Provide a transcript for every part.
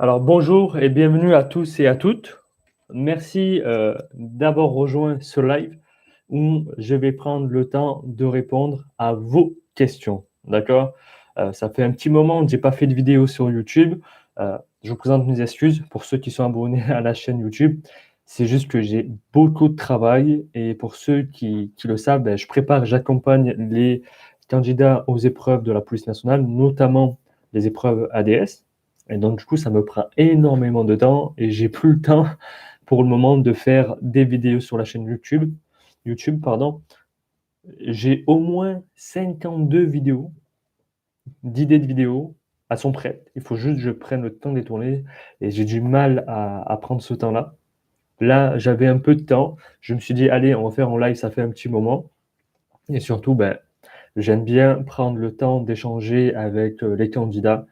Alors bonjour et bienvenue à tous et à toutes. Merci d'avoir rejoint ce live où je vais prendre le temps de répondre à vos questions. D'accord? Ça fait un petit moment que je n'ai pas fait de vidéo sur YouTube. Je vous présente mes excuses pour ceux qui sont abonnés à la chaîne YouTube. C'est juste que j'ai beaucoup de travail et pour ceux qui le savent, je prépare, j'accompagne les candidats aux épreuves de la police nationale, notamment les épreuves ADS. Et donc, du coup, ça me prend énormément de temps et j'ai plus le temps pour le moment de faire des vidéos sur la chaîne YouTube. YouTube, pardon. J'ai au moins 52 vidéos, d'idées de vidéos. Elles sont prêtes. Il faut juste que je prenne le temps de les tourner et j'ai du mal à prendre ce temps-là. Là, j'avais un peu de temps. Je me suis dit, allez, on va faire en live, ça fait un petit moment. Et surtout, j'aime bien prendre le temps d'échanger avec les candidats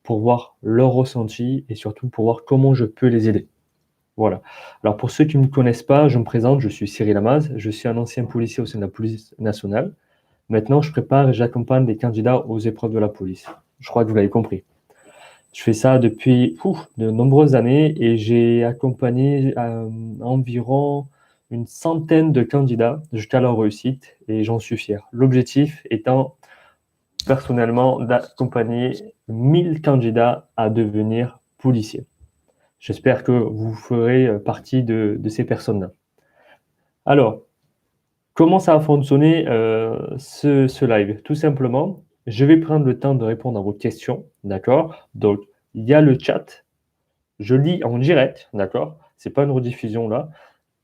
pour voir leur ressenti et surtout pour voir comment je peux les aider. Voilà. Alors pour ceux qui ne me connaissent pas, je me présente, je suis Cyril Amaz, je suis un ancien policier au sein de la police nationale. Maintenant, je prépare et j'accompagne des candidats aux épreuves de la police. Je crois que vous l'avez compris. Je fais ça depuis de nombreuses années et j'ai accompagné environ une centaine de candidats jusqu'à leur réussite et j'en suis fier. L'objectif étant personnellement d'accompagner 1000 candidats à devenir policiers. J'espère que vous ferez partie de ces personnes-là. Alors, comment ça a fonctionné ce live? Tout simplement, je vais prendre le temps de répondre à vos questions, d'accord? Donc, il y a le chat, je lis en direct, d'accord? C'est pas une rediffusion là.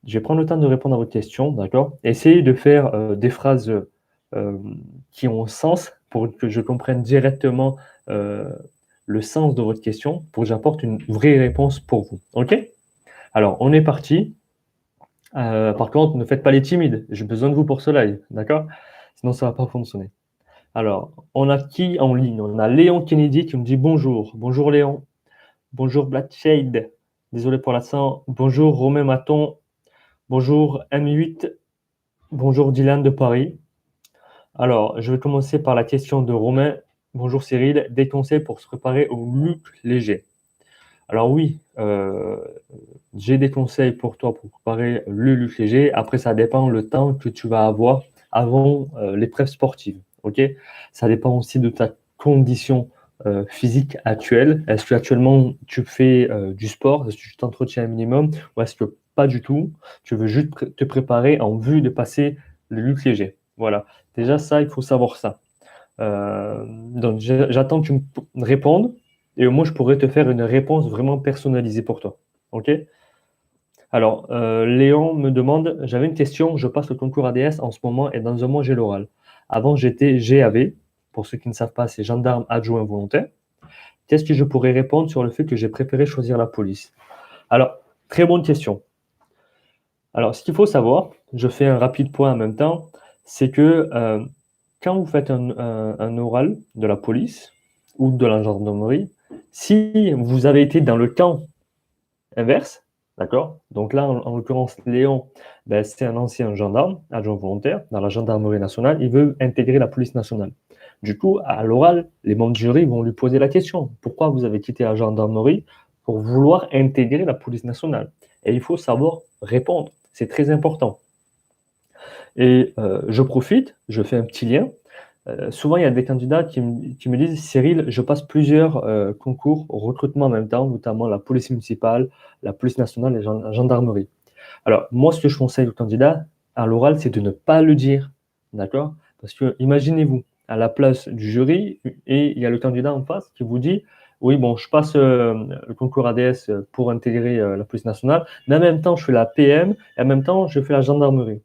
Je vais prendre le temps de répondre à vos questions, d'accord? Essayez de faire des phrases qui ont sens pour que je comprenne directement euh, le sens de votre question, pour que j'apporte une vraie réponse pour vous. OK? Alors, on est parti. Par contre, ne faites pas les timides. J'ai besoin de vous pour ce live, d'accord? Sinon, ça ne va pas fonctionner. Alors, on a qui en ligne? On a Léon Kennedy qui me dit bonjour. Bonjour Léon. Bonjour Black Shade. Désolé pour l'accent. Bonjour Romain Maton. Bonjour M8. Bonjour Dylan de Paris. Alors, je vais commencer par la question de Romain. Bonjour Cyril. Des conseils pour se préparer au lutte léger. Alors oui, j'ai des conseils pour toi pour préparer le lutte léger. Après, ça dépend le temps que tu vas avoir avant l'épreuve sportive. Ok? Ça dépend aussi de ta condition physique actuelle. Est-ce que actuellement tu fais du sport? Est-ce que tu t'entretiens un minimum? Ou est-ce que pas du tout? Tu veux juste te préparer en vue de passer le lutte léger. Voilà. Déjà, ça, il faut savoir ça. Donc, j'attends que tu me répondes et moi, je pourrais te faire une réponse vraiment personnalisée pour toi. OK? Alors, Léon me demande, j'avais une question, je passe le concours ADS en ce moment et dans un mois, j'ai l'oral. Avant, j'étais GAV. Pour ceux qui ne savent pas, c'est gendarme adjoint volontaire. Qu'est-ce que je pourrais répondre sur le fait que j'ai préféré choisir la police? Alors, très bonne question. Alors, ce qu'il faut savoir, je fais un rapide point en même temps, c'est que quand vous faites un oral de la police ou de la gendarmerie, si vous avez été dans le camp inverse, d'accord? Donc là, en l'occurrence, Léon, c'est un ancien gendarme, adjoint volontaire, dans la gendarmerie nationale, il veut intégrer la police nationale. Du coup, à l'oral, les membres du jury vont lui poser la question, pourquoi vous avez quitté la gendarmerie pour vouloir intégrer la police nationale? Et il faut savoir répondre, c'est très important. Et je profite, je fais un petit lien. Souvent, il y a des candidats qui me disent, Cyril, je passe plusieurs concours au recrutement en même temps, notamment la police municipale, la police nationale et la gendarmerie. Alors, moi, ce que je conseille aux candidats à l'oral, c'est de ne pas le dire. D'accord? Parce que imaginez-vous, à la place du jury, et il y a le candidat en face qui vous dit, oui, bon, je passe le concours ADS pour intégrer la police nationale, mais en même temps, je fais la PM et en même temps, je fais la gendarmerie.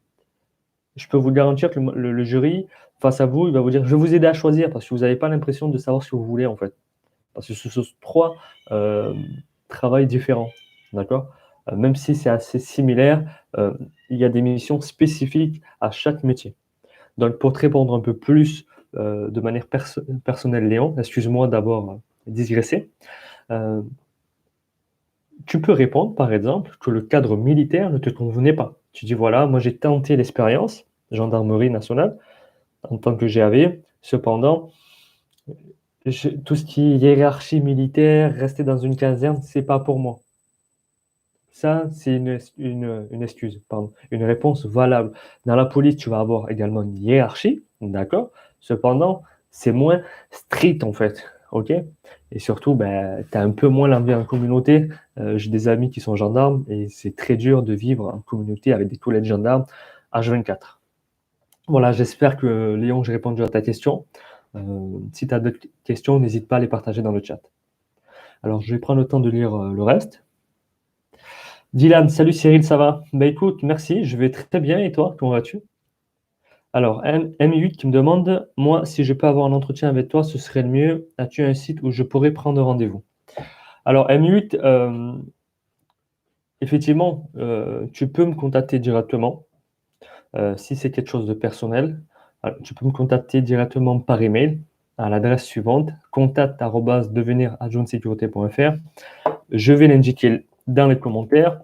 Je peux vous garantir que le jury, face à vous, il va vous dire, je vais vous aider à choisir parce que vous n'avez pas l'impression de savoir ce que vous voulez en fait. Parce que ce sont trois euh, travails différents. D'accord? Même si c'est assez similaire, il y a des missions spécifiques à chaque métier. Donc, pour te répondre un peu plus de manière personnelle, Léon, excuse-moi d'abord digresser. Euh, Tu peux répondre, par exemple, que le cadre militaire ne te convenait pas. Tu dis, voilà, moi j'ai tenté l'expérience, gendarmerie nationale, en tant que GAV. Cependant, Tout ce qui est hiérarchie militaire, rester dans une caserne, c'est pas pour moi. Ça, c'est une excuse, pardon, une réponse valable. Dans la police, tu vas avoir également une hiérarchie, d'accord? Cependant, c'est moins strict en fait, ok? Et surtout, ben, tu as un peu moins l'envie en communauté. J'ai des amis qui sont gendarmes et c'est très dur de vivre en communauté avec des collègues gendarmes H24. Voilà, j'espère que Léon, j'ai répondu à ta question. Si tu as d'autres questions, n'hésite pas à les partager dans le chat. Alors, je vais prendre le temps de lire le reste. Dylan, salut Cyril, ça va? Bah écoute, merci, je vais très bien et toi, comment vas-tu? Alors, M8 qui me demande, moi, si je peux avoir un entretien avec toi, ce serait le mieux. As-tu un site où je pourrais prendre rendez-vous? Alors, M8, effectivement, tu peux me contacter directement si c'est quelque chose de personnel. Tu peux me contacter directement par email à l'adresse suivante, contact@devenir-agent-de-sécurité.fr. Je vais l'indiquer dans les commentaires.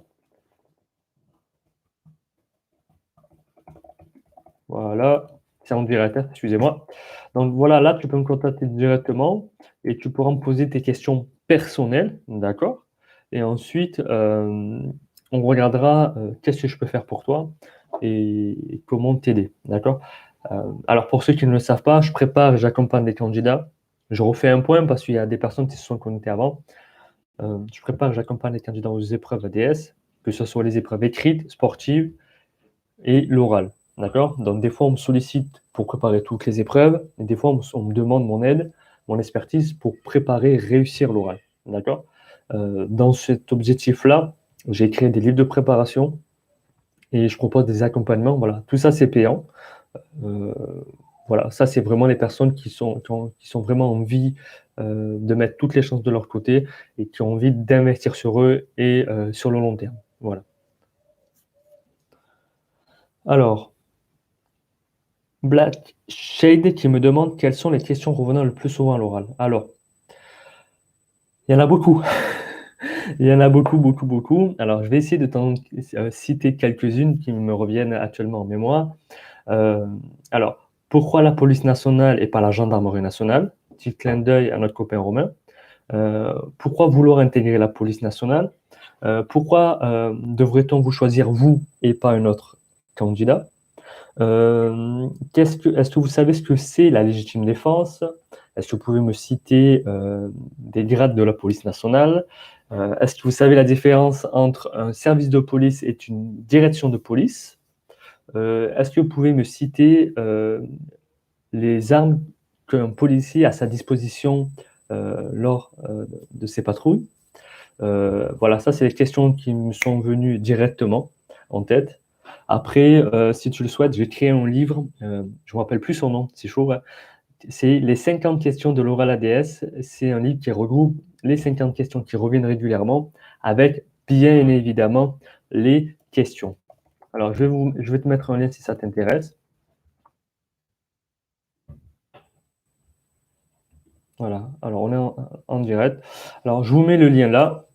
Voilà, c'est en direct, hein, excusez-moi. Donc voilà, là, tu peux me contacter directement et tu pourras me poser tes questions personnelles, d'accord? Et ensuite, on regardera qu'est-ce que je peux faire pour toi et comment t'aider, d'accord? Alors pour ceux qui ne le savent pas, je prépare et j'accompagne les candidats. Je refais un point parce qu'il y a des personnes qui se sont connectées avant. Je prépare et j'accompagne les candidats aux épreuves ADS, que ce soit les épreuves écrites, sportives, et l'oral. D'accord? Donc, des fois, on me sollicite pour préparer toutes les épreuves, et des fois, on me demande mon aide, mon expertise pour préparer et réussir l'oral. D'accord? Dans cet objectif-là, j'ai créé des livres de préparation et je propose des accompagnements. Voilà, tout ça, c'est payant. Euh, voilà, ça, c'est vraiment les personnes qui sont vraiment envie de mettre toutes les chances de leur côté et qui ont envie d'investir sur eux et sur le long terme. Voilà. Alors, Black Shade qui me demande quelles sont les questions revenant le plus souvent à l'oral. Alors, il y en a beaucoup. Il y en a beaucoup, beaucoup, beaucoup. Alors, je vais essayer de t'en citer quelques-unes qui me reviennent actuellement en mémoire. Euh, alors, pourquoi la police nationale et pas la gendarmerie nationale? Petit clin d'œil à notre copain Romain. Pourquoi vouloir intégrer la police nationale? Pourquoi devrait-on vous choisir vous et pas un autre candidat? Est-ce que vous savez ce que c'est la légitime défense? Est-ce que vous pouvez me citer des grades de la police nationale? Est-ce que vous savez la différence entre un service de police et une direction de police? Est-ce que vous pouvez me citer les armes qu'un policier a à sa disposition lors de ses patrouilles? Voilà, ça, c'est les questions qui me sont venues directement en tête. Après, si tu le souhaites, j'ai créé un livre, je ne me rappelle plus son nom, c'est chaud, ouais. C'est les 50 questions de l'oral ADS. C'est un livre qui regroupe les 50 questions qui reviennent régulièrement avec, bien évidemment, les questions. Alors, je vais te mettre un lien si ça t'intéresse. Voilà, alors on est en direct. Alors, je vous mets le lien là,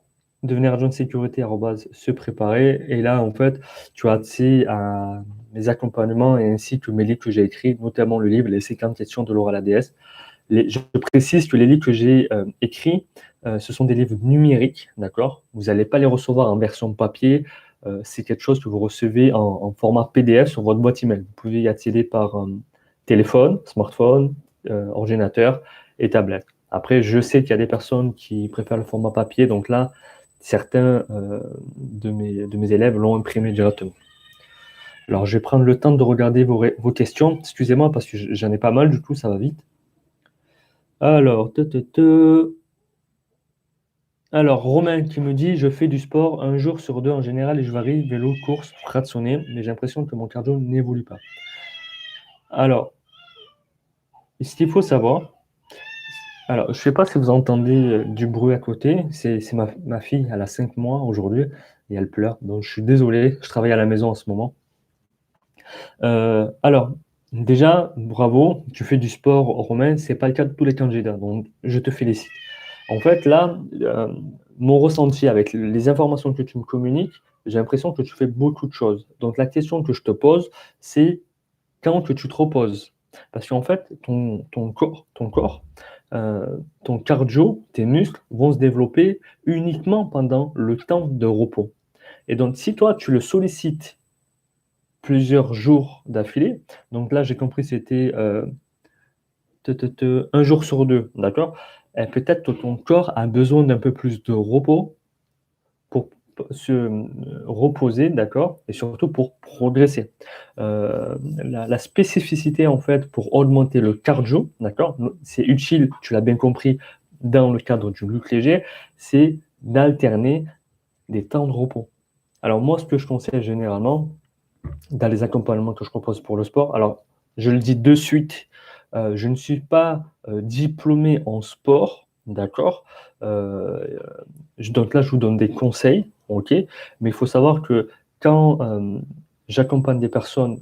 devenir agent de sécurité, se préparer. Et là, en fait, tu as accès à mes accompagnements et ainsi que mes livres que j'ai écrits, notamment le livre Les 50 questions de l'oral ADS. Je précise que les livres que j'ai écrits, ce sont des livres numériques, d'accord? Vous n'allez pas les recevoir en version papier. C'est quelque chose que vous recevez en format PDF sur votre boîte email. Vous pouvez y accéder par téléphone, smartphone, ordinateur et tablette. Après, je sais qu'il y a des personnes qui préfèrent le format papier, donc là, certains de mes élèves l'ont imprimé directement. Alors, je vais prendre le temps de regarder vos questions. Excusez-moi parce que j'en ai pas mal, du coup, ça va vite. Alors, Alors, Romain qui me dit, je fais du sport un jour sur deux en général et je varie vélo, course, fractionné, mais j'ai l'impression que mon cardio n'évolue pas. Alors, ce qu'il faut savoir, alors je ne sais pas si vous entendez du bruit à côté, c'est ma fille, elle a 5 mois aujourd'hui et elle pleure, donc je suis désolé, je travaille à la maison en ce moment. Alors, déjà, bravo, tu fais du sport, Romain, c'est pas le cas de tous les candidats, donc je te félicite. En fait, là, mon ressenti avec les informations que tu me communiques, j'ai l'impression que tu fais beaucoup de choses. Donc, la question que je te pose, c'est quand que tu te reposes? Parce qu'en fait, ton corps ton cardio, tes muscles vont se développer uniquement pendant le temps de repos. Et donc, si toi, tu le sollicites plusieurs jours d'affilée, donc là, j'ai compris, c'était un jour sur deux, d'accord? Et peut-être que ton corps a besoin d'un peu plus de repos pour se reposer, d'accord? Et surtout pour progresser. La spécificité, en fait, pour augmenter le cardio, d'accord? C'est utile, tu l'as bien compris, dans le cadre du lutte léger, c'est d'alterner des temps de repos. Alors moi, ce que je conseille généralement, dans les accompagnements que je propose pour le sport, alors je le dis de suite, je ne suis pas diplômé en sport, d'accord? Euh, donc là, je vous donne des conseils, ok? Mais il faut savoir que quand j'accompagne des personnes,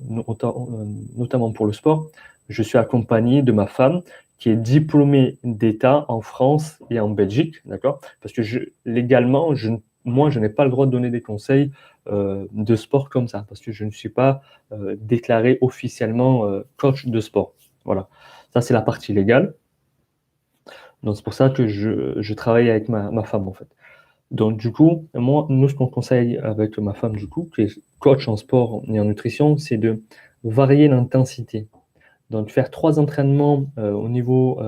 notamment pour le sport, je suis accompagné de ma femme qui est diplômée d'État en France et en Belgique, d'accord? Parce que légalement, moi, je n'ai pas le droit de donner des conseils de sport comme ça, parce que je ne suis pas déclaré officiellement coach de sport. Voilà, ça c'est la partie légale. Donc c'est pour ça que je travaille avec ma femme en fait. Donc du coup, moi, nous ce qu'on conseille avec ma femme du coup, qui est coach en sport et en nutrition, c'est de varier l'intensité. Donc faire 3 entraînements au niveau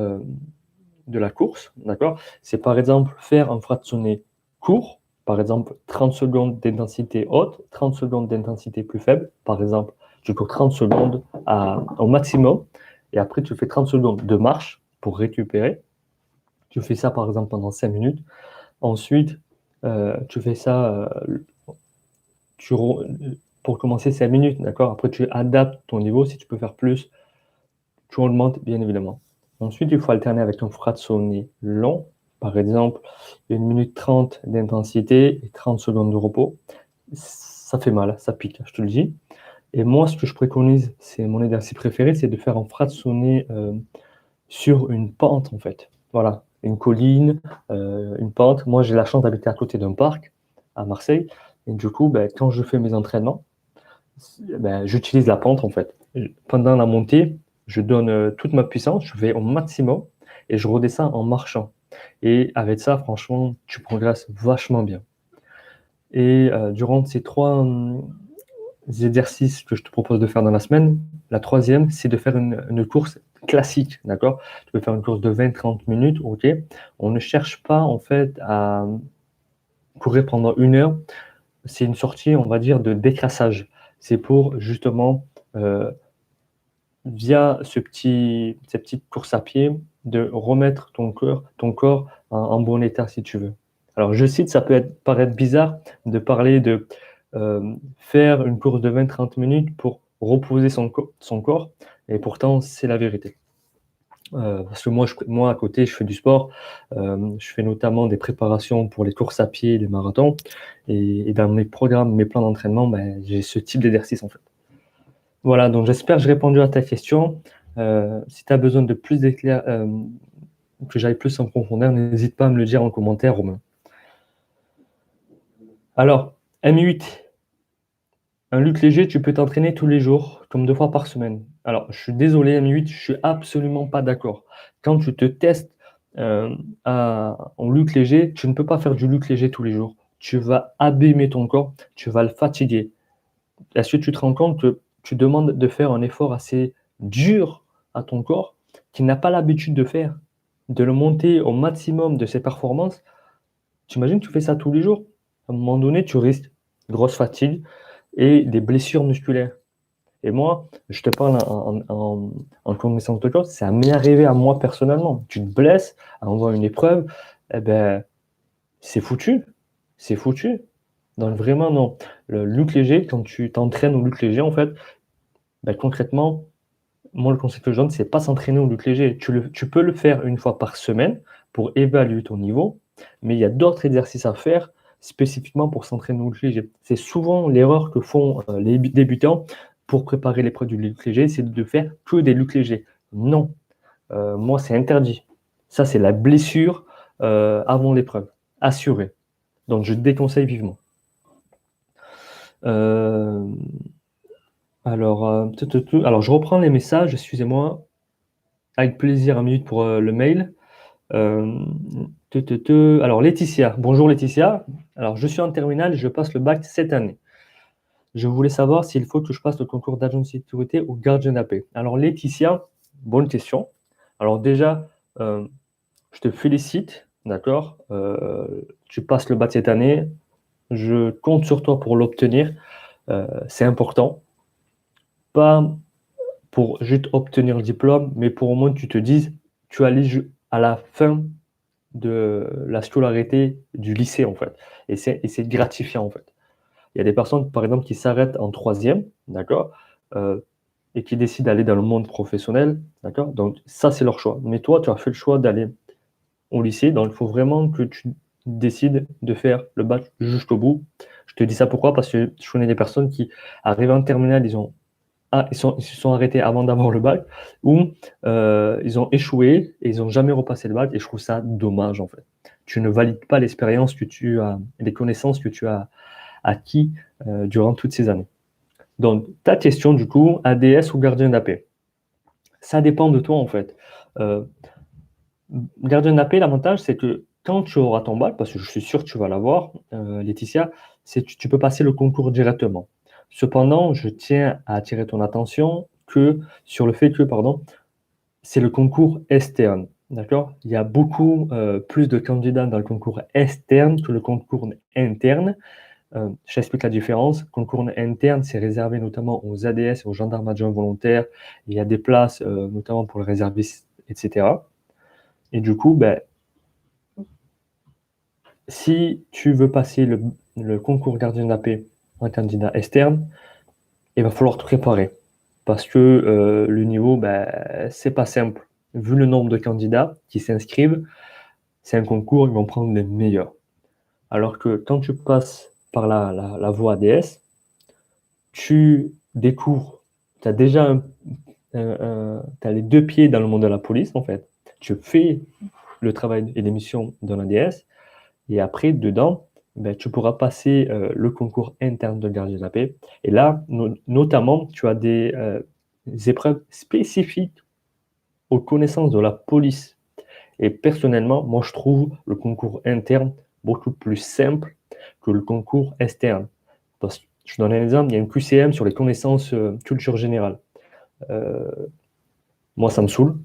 de la course, d'accord? C'est par exemple faire un fractionné court, par exemple 30 secondes d'intensité haute, 30 secondes d'intensité plus faible, par exemple tu cours 30 secondes au maximum, et après tu fais 30 secondes de marche pour récupérer. Tu fais ça par exemple pendant 5 minutes. Ensuite, tu fais ça tu pour commencer 5 minutes, d'accord? Après tu adaptes ton niveau, si tu peux faire plus, tu augmentes bien évidemment. Ensuite, il faut alterner avec un fractionné long, par exemple 1 minute 30 d'intensité et 30 secondes de repos. Ça fait mal, ça pique, je te le dis. Et moi, ce que je préconise, c'est mon exercice préféré, c'est de faire un fractionné sur une pente en fait. Voilà, une colline, une pente. Moi, j'ai la chance d'habiter à côté d'un parc à Marseille. Et du coup, ben, quand je fais mes entraînements, ben, j'utilise la pente en fait. Pendant la montée, je donne toute ma puissance, je vais au maximum et je redescends en marchant. Et avec ça, franchement, tu progresses vachement bien. Et durant ces 3 exercices que je te propose de faire dans la semaine, la troisième, c'est de faire une course classique, d'accord? Tu peux faire une course de 20-30 minutes, ok? On ne cherche pas en fait à courir pendant 1 heure. C'est une sortie, on va dire, de décrassage. C'est pour justement euh, via cette petite course à pied, de remettre ton corps en bon état, si tu veux. Alors, je cite, ça peut paraître bizarre de parler de faire une course de 20-30 minutes pour reposer son corps, et pourtant, c'est la vérité. Parce que moi, à côté, je fais du sport. Je fais notamment des préparations pour les courses à pied, les marathons. Et dans mes programmes, mes plans d'entraînement, ben, j'ai ce type d'exercice en fait. Voilà, donc j'espère que j'ai répondu à ta question. Si tu as besoin de plus d'éclairs, que j'aille plus en profondeur, n'hésite pas à me le dire en commentaire, Romain. Alors, M8, un lutte léger, tu peux t'entraîner tous les jours, comme 2 fois par semaine. Alors, je suis désolé, M8, je suis absolument pas d'accord. Quand tu te testes en lutte léger, tu ne peux pas faire du lutte léger tous les jours. Tu vas abîmer ton corps, tu vas le fatiguer. Est-ce que tu te rends compte que tu demandes de faire un effort assez dur à ton corps qui n'a pas l'habitude de faire, de le monter au maximum de ses performances? Tu imagines, tu fais ça tous les jours. À un moment donné, tu risques grosse fatigue et des blessures musculaires. Et moi, je te parle en connaissance de cause, ça m'est arrivé à moi personnellement. Tu te blesses avant une épreuve, eh ben, c'est foutu. C'est foutu. Donc vraiment, non. Le lutte léger, quand tu t'entraînes au lutte léger, en fait, ben, concrètement, moi, le conseil que je donne, c'est pas s'entraîner au lutte léger. Tu peux le faire 1 fois par semaine pour évaluer ton niveau, mais il y a d'autres exercices à faire spécifiquement pour s'entraîner au lutte léger. C'est souvent l'erreur que font les débutants pour préparer l'épreuve du lutte léger, c'est de faire que des luttes légers. Non, moi, c'est interdit. Ça, c'est la blessure avant l'épreuve, assurée. Donc, je déconseille vivement. Euh, alors, je reprends les messages, excusez-moi. Avec plaisir, 1 minute pour le mail. Alors, Laetitia. Bonjour Laetitia. Alors, je suis en terminale et je passe le bac cette année. Je voulais savoir s'il faut que je passe le concours d'agent de sécurité ou gardien de la paix. Alors, Laetitia, bonne question. Alors, déjà, je te félicite, d'accord? Tu passes le bac cette année. Je compte sur toi pour l'obtenir. C'est important. Pas pour juste obtenir le diplôme, mais pour au moins que tu te dises, tu allais à la fin de la scolarité du lycée, en fait. Et c'est gratifiant, en fait. Il y a des personnes, par exemple, qui s'arrêtent en troisième, d'accord, et qui décident d'aller dans le monde professionnel, d'accord. Donc ça, c'est leur choix. Mais toi, tu as fait le choix d'aller au lycée, donc il faut vraiment que tu décides de faire le bac jusqu'au bout. Je te dis ça pourquoi? Parce que je connais des personnes qui arrivent en terminale, ils se sont arrêtés avant d'avoir le bac, ou ils ont échoué et ils n'ont jamais repassé le bac, et je trouve ça dommage, en fait. Tu ne valides pas l'expérience que tu as, les connaissances que tu as acquis durant toutes ces années. Donc, ta question, du coup, ADS ou gardien d'AP? Ça dépend de toi, en fait. Euh, Gardien d'AP, l'avantage, c'est que quand tu auras ton bac, parce que je suis sûr que tu vas l'avoir, Laetitia, c'est que tu peux passer le concours directement. Cependant, je tiens à attirer ton attention sur le fait que, pardon, c'est le concours externe. D'accord? Il y a beaucoup plus de candidats dans le concours externe que le concours interne. Je t'explique la différence. Le concours interne, c'est réservé notamment aux ADS et aux gendarmes adjoints volontaires. Il y a des places notamment pour les réservistes, etc. Et du coup, ben, si tu veux passer le concours gardien de la paix en candidat externe, il va falloir te préparer. Parce que le niveau, ben, c'est pas simple. Vu le nombre de candidats qui s'inscrivent, c'est un concours, ils vont prendre les meilleurs. Alors que quand tu passes par la voie ADS, tu découvres, tu as déjà t'as les deux pieds dans le monde de la police, en fait. Tu fais le travail et les missions dans l'ADS, et après, dedans, ben, tu pourras passer le concours interne de gardien de la paix. Et là, notamment, tu as des épreuves spécifiques aux connaissances de la police. Et personnellement, moi, je trouve le concours interne beaucoup plus simple que le concours externe. Parce que, je donne un exemple, il y a une QCM sur les connaissances culture générale. Euh, Moi, ça me saoule.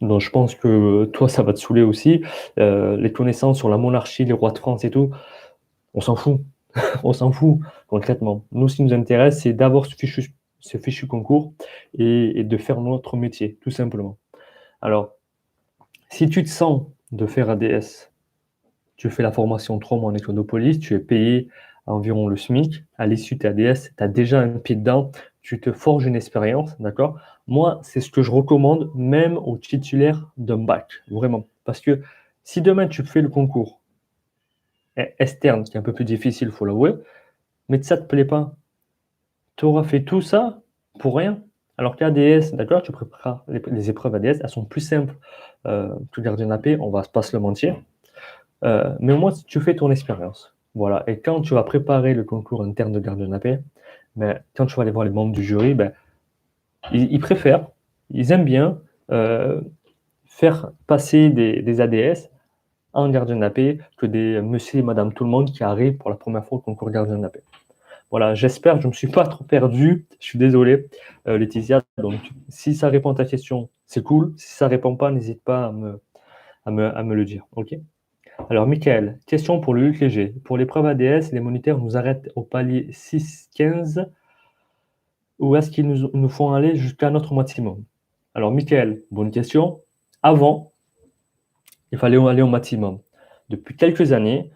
Donc, je pense que toi, ça va te saouler aussi. Les connaissances sur la monarchie, les rois de France et tout, on s'en fout. On s'en fout concrètement. Nous, ce qui nous intéresse, c'est d'avoir ce fichu concours et de faire notre métier, tout simplement. Alors, si tu te sens de faire ADS, tu fais la formation 3 mois en école de police, tu es payé environ le SMIC. À l'issue de tes ADS, tu as déjà un pied dedans, tu te forges une expérience, d'accord? Moi, c'est ce que je recommande même aux titulaires d'un bac, vraiment. Parce que si demain tu fais le concours externe, qui est un peu plus difficile, il faut l'avouer, mais ça ne te plaît pas, tu auras fait tout ça pour rien. Alors qu'ADS, d'accord, tu prépareras les épreuves ADS, elles sont plus simples que gardien de la paix, on va pas se le mentir. Mais au moins, tu fais ton expérience. Voilà. Et quand tu vas préparer le concours interne de gardien de la paix, ben, quand tu vas aller voir les membres du jury, ben, ils préfèrent, ils aiment bien faire passer des ADS en gardien de la paix que des monsieur et madame tout le monde qui arrivent pour la première fois au concours gardien de la paix. Voilà, j'espère que je ne me suis pas trop perdu. Je suis désolé, Laetitia. Donc, si ça répond à ta question, c'est cool. Si ça ne répond pas, n'hésite pas à me le dire. OK? Alors, Michael, question pour le UTG. Pour l'épreuve ADS, les moniteurs nous arrêtent au palier 6-15 ou est-ce qu'ils nous font aller jusqu'à notre maximum? Alors, Michael, bonne question. Avant, il fallait aller au maximum. Depuis quelques années,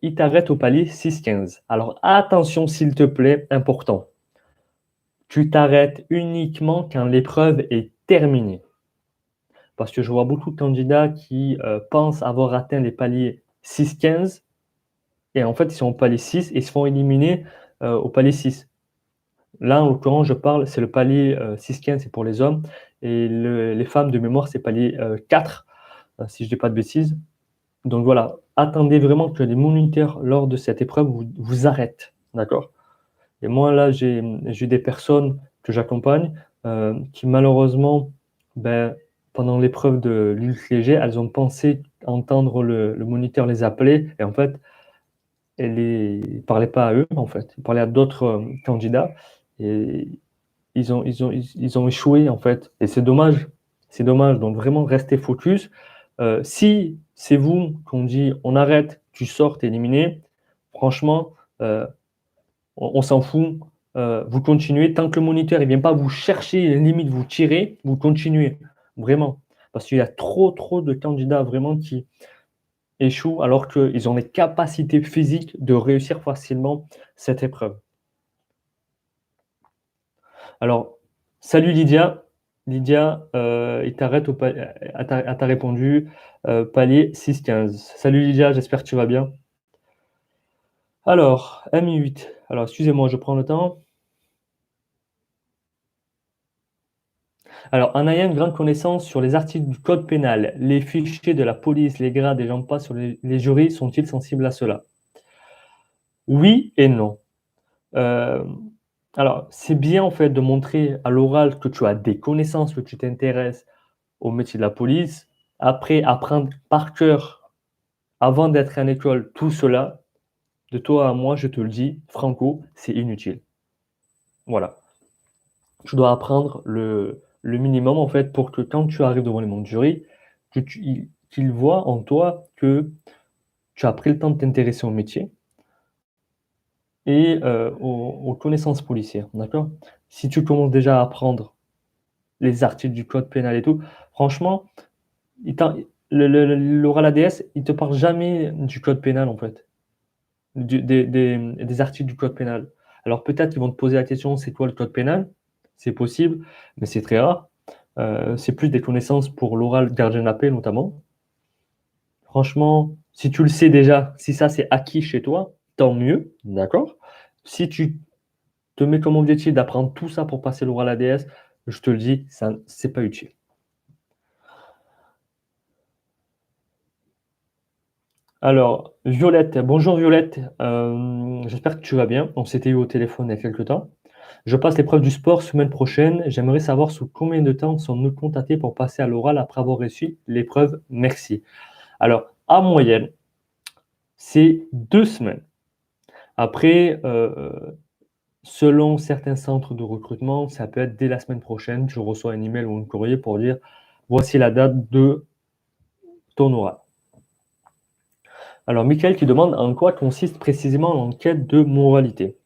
ils t'arrêtent au palier 6-15. Alors, attention, s'il te plaît, important. Tu t'arrêtes uniquement quand l'épreuve est terminée. Parce que je vois beaucoup de candidats qui pensent avoir atteint les paliers 6-15 et en fait, ils sont au palier 6 et ils se font éliminer au palier 6. Là, en l'occurrence, je parle, c'est le palier 6-15, c'est pour les hommes, et les femmes de mémoire, c'est palier 4, si je ne dis pas de bêtises. Donc voilà, attendez vraiment que les moniteurs, lors de cette épreuve, vous arrêtent. D'accord? Et moi, là, j'ai des personnes que j'accompagne qui, malheureusement, ben, pendant l'épreuve de lutte léger, elles ont pensé entendre le moniteur les appeler et en fait, ils parlaient pas à eux, en fait. Ils parlaient à d'autres, candidats et ils ont échoué, en fait et c'est dommage. C'est dommage, donc vraiment restez focus. Si c'est vous qu'on dit: «On arrête, tu sors, tu es éliminé», franchement, heu, on s'en fout, vous continuez. Tant que le moniteur ne vient pas vous chercher, limite vous tirer, vous continuez, vraiment. Parce qu'il y a trop, trop de candidats vraiment qui échouent alors qu'ils ont les capacités physiques de réussir facilement cette épreuve. Alors, salut Lydia. Lydia, il t'arrête au pa elle t'a répondu, palier 6-15. Salut Lydia, j'espère que tu vas bien. Alors, MI8. Alors excusez-moi, je prends le temps. Alors, en ayant une grande connaissance sur les articles du code pénal, les fichiers de la police, les grades et j'en passe sur les jurys sont-ils sensibles à cela? Oui et non. Hem, alors, c'est bien en fait de montrer à l'oral que tu as des connaissances, que tu t'intéresses au métier de la police. Après, apprendre par cœur, avant d'être en école, tout cela, de toi à moi, je te le dis, franco, c'est inutile. Voilà. Tu dois apprendre le minimum, en fait, pour que quand tu arrives devant les membres du jury, que qu'ils voient en toi que tu as pris le temps de t'intéresser au métier et aux connaissances policières, d'accord? Si tu commences déjà à apprendre les articles du code pénal et tout, franchement, il t'en l'oral ADS, il te parle jamais du code pénal, en fait. Des articles du code pénal. Alors peut-être qu'ils vont te poser la question: «C'est quoi le code pénal?» C'est possible, mais c'est très rare. C'est plus des connaissances pour l'oral gardien de la paix notamment. Franchement, si tu le sais déjà, si ça c'est acquis chez toi, tant mieux, d'accord? Si tu te mets comme objectif d'apprendre tout ça pour passer l'oral ADS, je te le dis, ça c'est pas utile. Alors, Violette, bonjour Violette, j'espère que tu vas bien. On s'était eu au téléphone il y a quelque temps. Je passe l'épreuve du sport semaine prochaine. J'aimerais savoir sous combien de temps sommes-nous contactés pour passer à l'oral après avoir réussi l'épreuve? Merci. Alors, en moyenne, c'est 2 semaines. Après, selon certains centres de recrutement, ça peut être dès la semaine prochaine. Je reçois un email ou un courrier pour dire: «Voici la date de ton oral». Alors, Michael qui demande: «En quoi consiste précisément l'enquête de moralité?»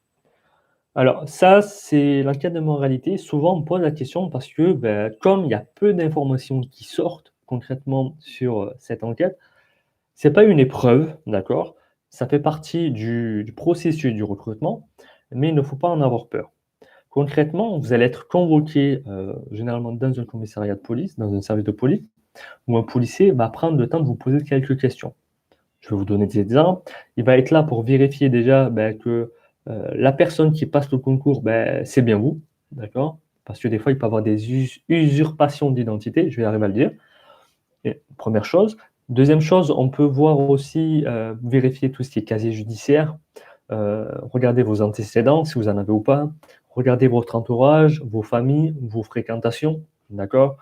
Alors ça, c'est l'enquête de moralité. Souvent, on me pose la question parce que, comme il y a peu d'informations qui sortent concrètement sur, cette enquête, c'est pas une épreuve, d'accord? Ça fait partie du processus du recrutement, mais il ne faut pas en avoir peur. Concrètement, vous allez être convoqué, généralement dans un commissariat de police, dans un service de police, où un policier va prendre le temps de vous poser quelques questions. Je vais vous donner des exemples. Il va être là pour vérifier déjà, que, la personne qui passe le concours, c'est bien vous, d'accord? Parce que des fois, il peut y avoir des usurpations d'identité, je vais arriver à le dire et 1 chose. 2e chose, on peut voir aussi, vérifier tout ce qui est casier judiciaire, regarder vos antécédents, si vous en avez ou pas, regarder votre entourage, vos familles, vos fréquentations, d'accord?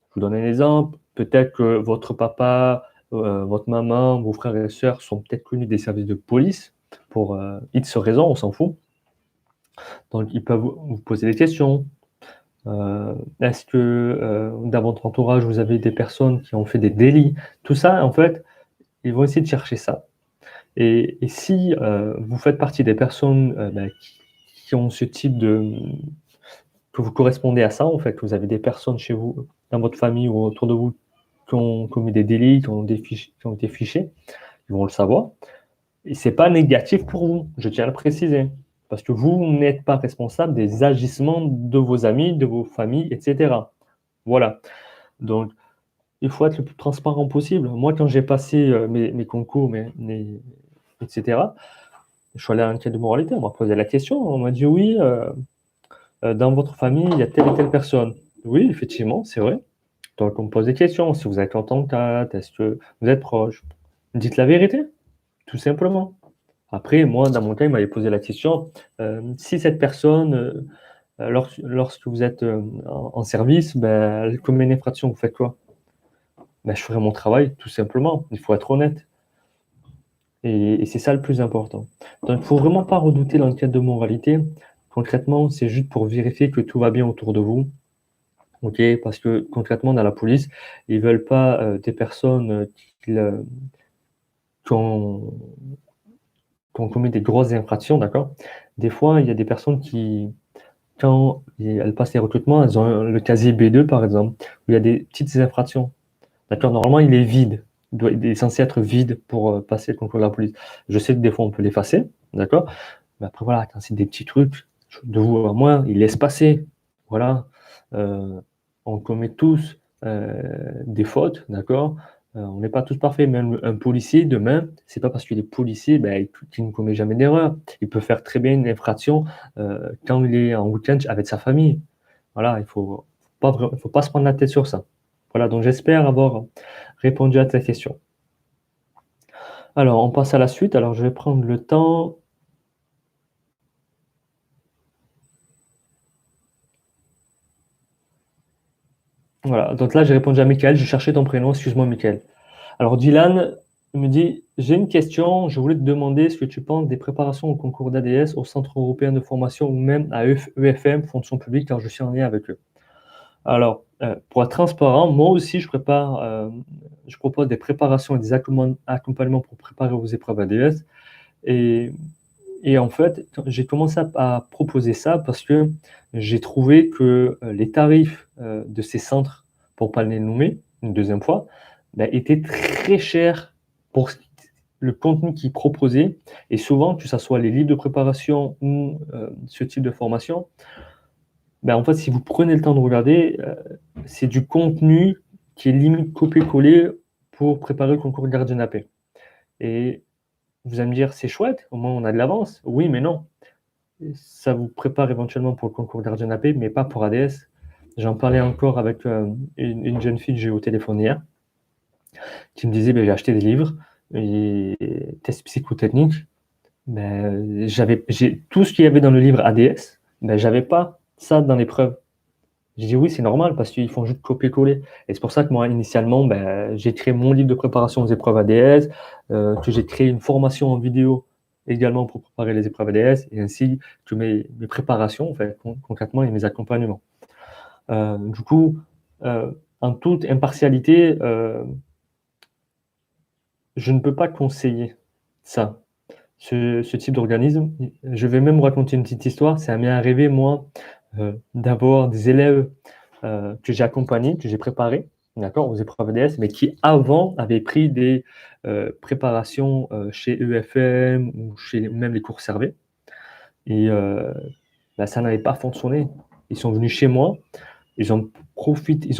Je vous donne un exemple, peut-être que votre papa, votre maman, vos frères et sœurs sont peut-être connus des services de police pour, X raisons, on s'en fout. Donc ils peuvent vous poser des questions. Est-ce que, dans votre entourage, vous avez des personnes qui ont fait des délits? Tout ça, en fait, ils vont essayer de chercher ça et si, vous faites partie des personnes, qui ont ce type de que vous correspondez à ça, en fait, que vous avez des personnes chez vous, dans votre famille ou autour de vous qui ont commis des délits, qui ont été fichés, ils vont le savoir et c'est pas négatif pour vous, je tiens à le préciser. Parce que vous n'êtes pas responsable des agissements de vos amis, de vos familles et cetera. Voilà, donc il faut être le plus transparent possible. Moi, quand j'ai passé, mes concours, mes et cetera, je suis allé à l'enquête de moralité, on m'a posé la question, on m'a dit: «Oui, dans votre famille, il y a telle et telle personne». Oui, effectivement, c'est vrai. Donc on me pose des questions, si vous êtes en contact, est-ce que vous êtes proches? Dites la vérité, tout simplement. Après, moi, dans mon cas, il m'avait posé la question, si cette personne, Lorsque vous êtes en service, ben, comme une infraction, vous faites quoi? Ben, je ferai mon travail, tout simplement. Il faut être honnête. Et c'est ça le plus important. Donc, il ne faut vraiment pas redouter l'enquête de moralité. Concrètement, c'est juste pour vérifier que tout va bien autour de vous. OK? Parce que concrètement, dans la police, ils veulent pas des personnes qui ont, qui ont commis des grosses infractions, d'accord? Des fois, il y a des personnes qui, quand elles passent les recrutements, elles ont le casier B2, par exemple, où il y a des petites infractions. D'accord? Normalement, il est vide. Il est censé être vide pour passer le concours de la police. Je sais que des fois, on peut l'effacer, d'accord? Mais après, voilà, quand c'est des petits trucs, de vous à moi, il laisse passer. Voilà. Euh, on commet tous des fautes, d'accord? On n'est pas tous parfaits. Même un policier, demain, c'est pas parce qu'il est policier qu'il ne commet jamais d'erreur. Il peut faire très bien une infraction quand il est en week-end avec sa famille. Voilà, il faut pas se prendre la tête sur ça. Voilà, donc j'espère avoir répondu à ta question. Alors, on passe à la suite. Alors, je vais prendre le temps. Voilà, donc là, j'ai répondu à Michael. Je cherchais ton prénom. Excuse-moi, Michael. Alors, Dylan me dit, j'ai une question. Je voulais te demander ce que tu penses des préparations au concours d'ADS, au Centre européen de formation ou même à EFM, fonction publique, car je suis en lien avec eux. Alors, pour être transparent, moi aussi, je propose des préparations et des accompagnements pour préparer vos épreuves ADS. Et Et en fait, j'ai commencé à proposer ça parce que j'ai trouvé que les tarifs de ces centres, pour ne pas les nommer une deuxième fois, bah, étaient très chers pour le contenu qu'ils proposaient. Et souvent, que ce soit les livres de préparation ou ce type de formation, bah, en fait, si vous prenez le temps de regarder, c'est du contenu qui est limite copié-collé pour préparer le concours de gardien AP. Et vous allez me dire, c'est chouette, au moins on a de l'avance. Oui, mais non. Ça vous prépare éventuellement pour le concours gardien AP, mais pas pour ADS. J'en parlais encore avec une jeune fille que j'ai eu au téléphone hier, qui me disait, j'ai acheté des livres, et tests psychotechniques, j'ai tout ce qu'il y avait dans le livre ADS, j'avais pas ça dans l'épreuve. J'ai dit oui, c'est normal parce qu'ils font juste copier-coller. Et c'est pour ça que moi, initialement, j'ai créé mon livre de préparation aux épreuves ADS, que j'ai créé une formation en vidéo également pour préparer les épreuves ADS, et ainsi que mes préparations, en fait, concrètement, et mes accompagnements. Du coup, en toute impartialité, je ne peux pas conseiller ça, ce type d'organisme. Je vais même vous raconter une petite histoire. Ça m'est arrivé, moi, d'avoir des élèves que j'ai accompagnés, que j'ai préparés, d'accord, aux épreuves ADS, mais qui avant avaient pris des préparations chez EFM ou chez même les cours Servet. Et ça n'avait pas fonctionné. Ils sont venus chez moi, ils ont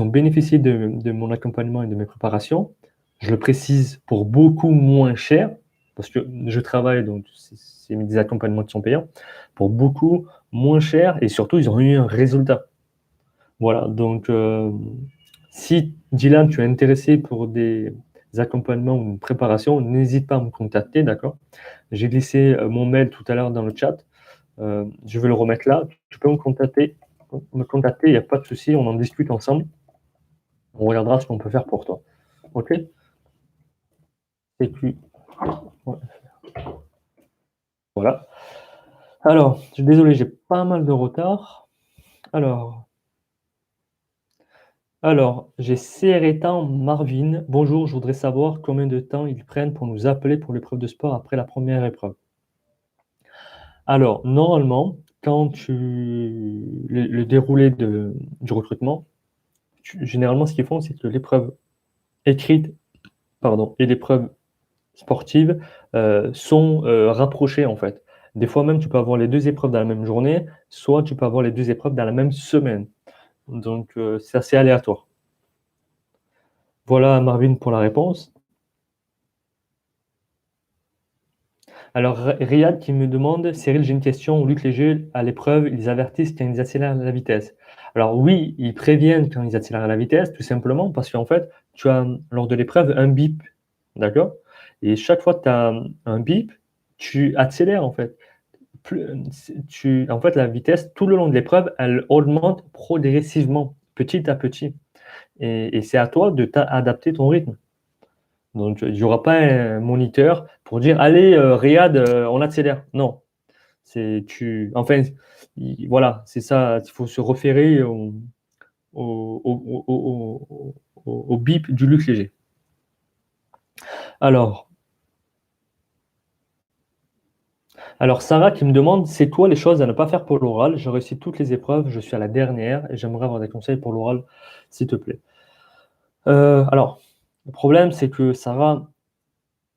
bénéficié de mon accompagnement et de mes préparations. Je le précise, pour beaucoup moins cher, parce que je travaille, donc c'est des accompagnements qui sont payants, pour beaucoup moins cher, et surtout, ils ont eu un résultat. Voilà, donc si Dylan, tu es intéressé pour des accompagnements ou une préparation, n'hésite pas à me contacter, d'accord? J'ai glissé mon mail tout à l'heure dans le chat. Je vais le remettre là. Tu peux me contacter, il n'y a pas de souci, on en discute ensemble. On regardera ce qu'on peut faire pour toi. OK? Et puis, ouais, voilà. Alors, je suis désolé, j'ai pas mal de retard. Alors, j'ai CR Marvin. Bonjour, je voudrais savoir combien de temps ils prennent pour nous appeler pour l'épreuve de sport après la première épreuve. Alors, normalement, quand le déroulé du recrutement, généralement, ce qu'ils font, c'est que l'épreuve écrite, pardon, et l'épreuve sportive sont rapprochées, en fait. Des fois même, tu peux avoir les deux épreuves dans la même journée, soit tu peux avoir les deux épreuves dans la même semaine. Donc, c'est assez aléatoire. Voilà, Marvin, pour la réponse. Alors, Riyad qui me demande, Cyril, j'ai une question. Luc Léger, à l'épreuve, ils avertissent quand ils accélèrent la vitesse. Alors oui, ils préviennent quand ils accélèrent la vitesse, tout simplement parce qu'en fait, tu as lors de l'épreuve un bip, d'accord? Et chaque fois que tu as un bip, tu accélères en fait. en fait, la vitesse, tout le long de l'épreuve, elle augmente progressivement, petit à petit. Et c'est à toi de adapter ton rythme. Donc, il n'y aura pas un moniteur pour dire, allez, Riyad, on accélère. Non, enfin, voilà, c'est ça. Il faut se référer au bip du Luc Léger. Alors, Sarah qui me demande, c'est quoi les choses à ne pas faire pour l'oral? J'ai réussi toutes les épreuves, je suis à la dernière et j'aimerais avoir des conseils pour l'oral, s'il te plaît. Alors, le problème, c'est que Sarah,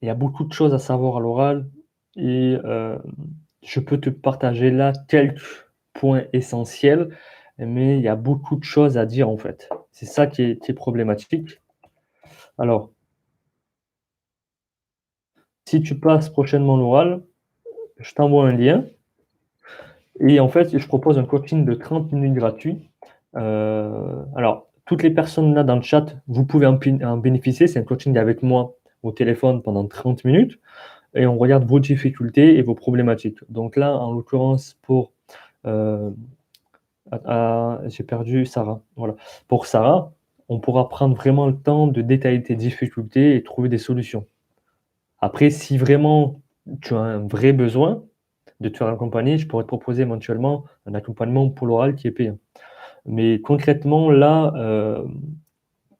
il y a beaucoup de choses à savoir à l'oral et je peux te partager là quelques points essentiels, mais il y a beaucoup de choses à dire en fait. C'est ça qui est problématique. Alors, si tu passes prochainement l'oral, je t'envoie un lien et en fait, je propose un coaching de 30 minutes gratuit. Alors, toutes les personnes là dans le chat, vous pouvez en bénéficier. C'est un coaching avec moi au téléphone pendant 30 minutes. Et on regarde vos difficultés et vos problématiques. Donc là, en l'occurrence, euh, j'ai perdu Sarah. Voilà. Pour Sarah, on pourra prendre vraiment le temps de détailler tes difficultés et trouver des solutions. Après, si vraiment tu as un vrai besoin de te faire accompagner, je pourrais te proposer éventuellement un accompagnement pour l'oral qui est payant. Mais concrètement, là,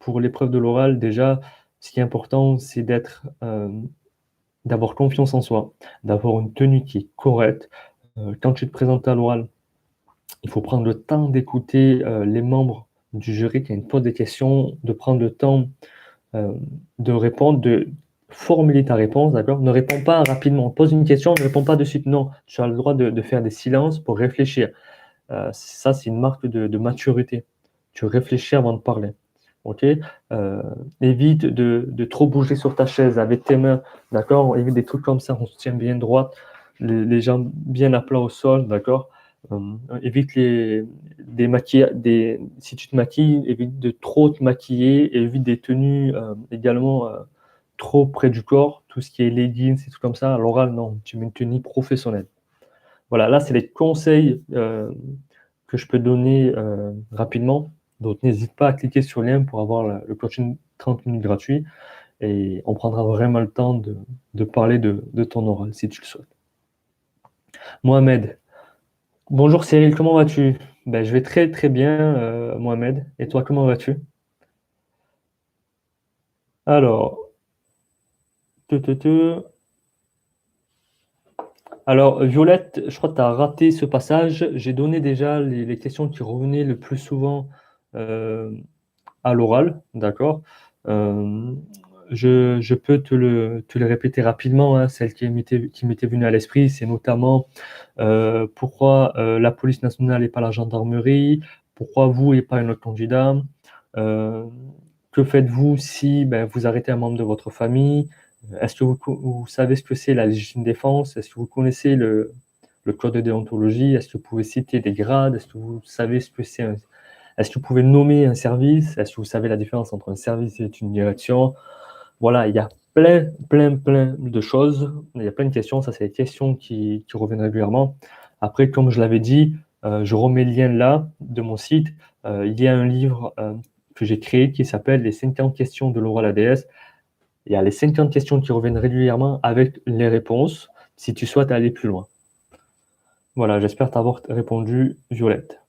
pour l'épreuve de l'oral, déjà, ce qui est important, c'est d'avoir confiance en soi, d'avoir une tenue qui est correcte. Quand tu te présentes à l'oral, il faut prendre le temps d'écouter les membres du jury qui posent des questions, de prendre le temps euh, de répondre, de formuler ta réponse, d'accord? Ne réponds pas rapidement. On te pose une question, ne réponds pas de suite. Non, tu as le droit de faire des silences pour réfléchir. Ça, c'est une marque de maturité. Tu réfléchis avant de parler. Ok? Évite de trop bouger sur ta chaise avec tes mains, d'accord? Évite des trucs comme ça, on se tient bien droit, les jambes bien à plat au sol, d'accord? Évite si tu te maquilles, évite de trop te maquiller, et évite des tenues également trop près du corps, tout ce qui est leggings et tout comme ça. À l'oral, non, tu mets une tenue professionnelle. Voilà, là, c'est les conseils que je peux donner rapidement. Donc, n'hésite pas à cliquer sur le lien pour avoir le coaching 30 minutes gratuit et on prendra vraiment le temps de parler de ton oral si tu le souhaites. Mohamed, bonjour Cyril, comment vas-tu? Ben, je vais très très bien, Mohamed. Et toi, comment vas-tu? Alors, te, te, te. Alors, Violette, je crois que tu as raté ce passage. J'ai donné déjà les questions qui revenaient le plus souvent euh, à l'oral, d'accord? Euh, je peux te le répéter rapidement, hein, celle qui m'était venue à l'esprit, c'est notamment pourquoi la police nationale et pas la gendarmerie, pourquoi vous et pas un autre candidat, euh, que faites-vous si ben, vous arrêtez un membre de votre famille, est-ce que vous savez ce que c'est la légitime défense, est-ce que vous connaissez le code de déontologie, est-ce que vous pouvez citer des grades, est-ce que vous savez ce que c'est est-ce que vous pouvez nommer un service? Est-ce que vous savez la différence entre un service et une direction? Voilà, il y a plein de choses. Il y a plein de questions. Ça, c'est des questions qui reviennent régulièrement. Après, comme je l'avais dit, je remets le lien là de mon site. Il y a un livre que j'ai créé qui s'appelle Les 50 questions de l'oral ADS. Il y a les 50 questions qui reviennent régulièrement avec les réponses si tu souhaites aller plus loin. Voilà, j'espère t'avoir répondu, Violette.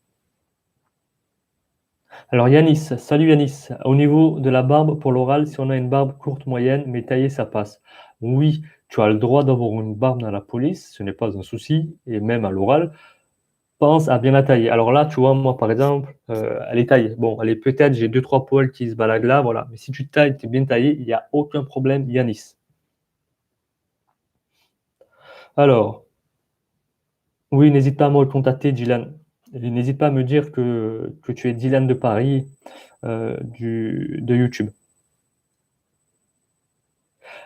Alors Yanis, salut Yanis. Au niveau de la barbe pour l'oral, si on a une barbe courte, moyenne, mais taillée, ça passe. Oui, tu as le droit d'avoir une barbe dans la police, ce n'est pas un souci, et même à l'oral, pense à bien la tailler. Alors là, tu vois, moi par exemple, elle est taillée. Bon, elle est peut-être, j'ai deux, trois poils qui se baladent là, voilà. Mais si tu tailles, tu es bien taillé, il n'y a aucun problème, Yanis. Alors, oui, n'hésite pas à me contacter, Dylan. Et n'hésite pas à me dire que tu es Dylan de Paris, de YouTube.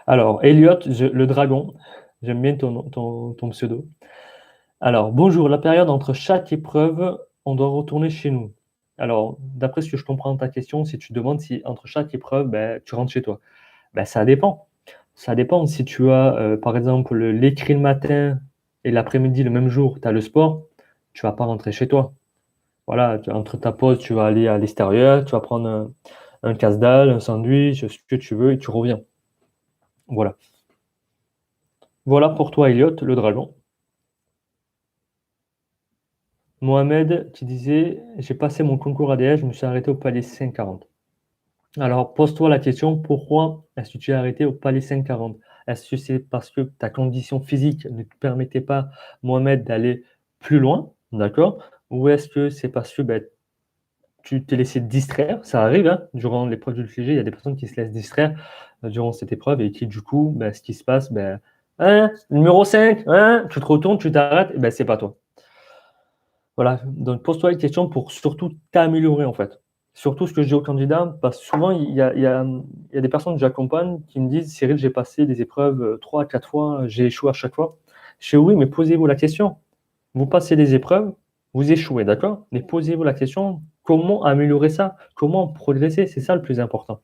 Alors, Elliot, le dragon, j'aime bien ton pseudo. Alors, bonjour, la période entre chaque épreuve, on doit retourner chez nous. Alors, d'après ce que je comprends de ta question, si tu demandes si entre chaque épreuve, ben, tu rentres chez toi. Ben, ça dépend. Ça dépend si tu as, par exemple, l'écrit le matin et l'après-midi, le même jour, tu as le sport, tu vas pas rentrer chez toi. Voilà, entre ta pause, tu vas aller à l'extérieur, tu vas prendre un casse-dalle, un sandwich, ce que tu veux, et tu reviens. Voilà. Voilà pour toi, Elliot, le dragon. Mohamed qui disait: «J'ai passé mon concours ADS, je me suis arrêté au palier 540». Alors, pose-toi la question, pourquoi est-ce que tu es arrêté au palier 540? Est-ce que c'est parce que ta condition physique ne te permettait pas, Mohamed, d'aller plus loin, d'accord? Ou est-ce que c'est parce que, tu t'es laissé distraire? Ça arrive, hein, durant l'épreuve du FLG, il y a des personnes qui se laissent distraire, durant cette épreuve et qui, du coup, ce qui se passe, «Hein, numéro 5, hein?» Tu te retournes, tu t'arrêtes, et c'est pas toi. Voilà, donc pose-toi les questions pour surtout t'améliorer, en fait. Surtout ce que je dis aux candidats, parce que souvent il y a des personnes que j'accompagne qui me disent: «Cyril, j'ai passé des épreuves, 3 à 4 fois, j'ai échoué à chaque fois». Je fais: «Oui, mais posez-vous la question. Vous passez des épreuves, vous échouez, d'accord? Mais posez-vous la question, comment améliorer ça? Comment progresser?» C'est ça le plus important.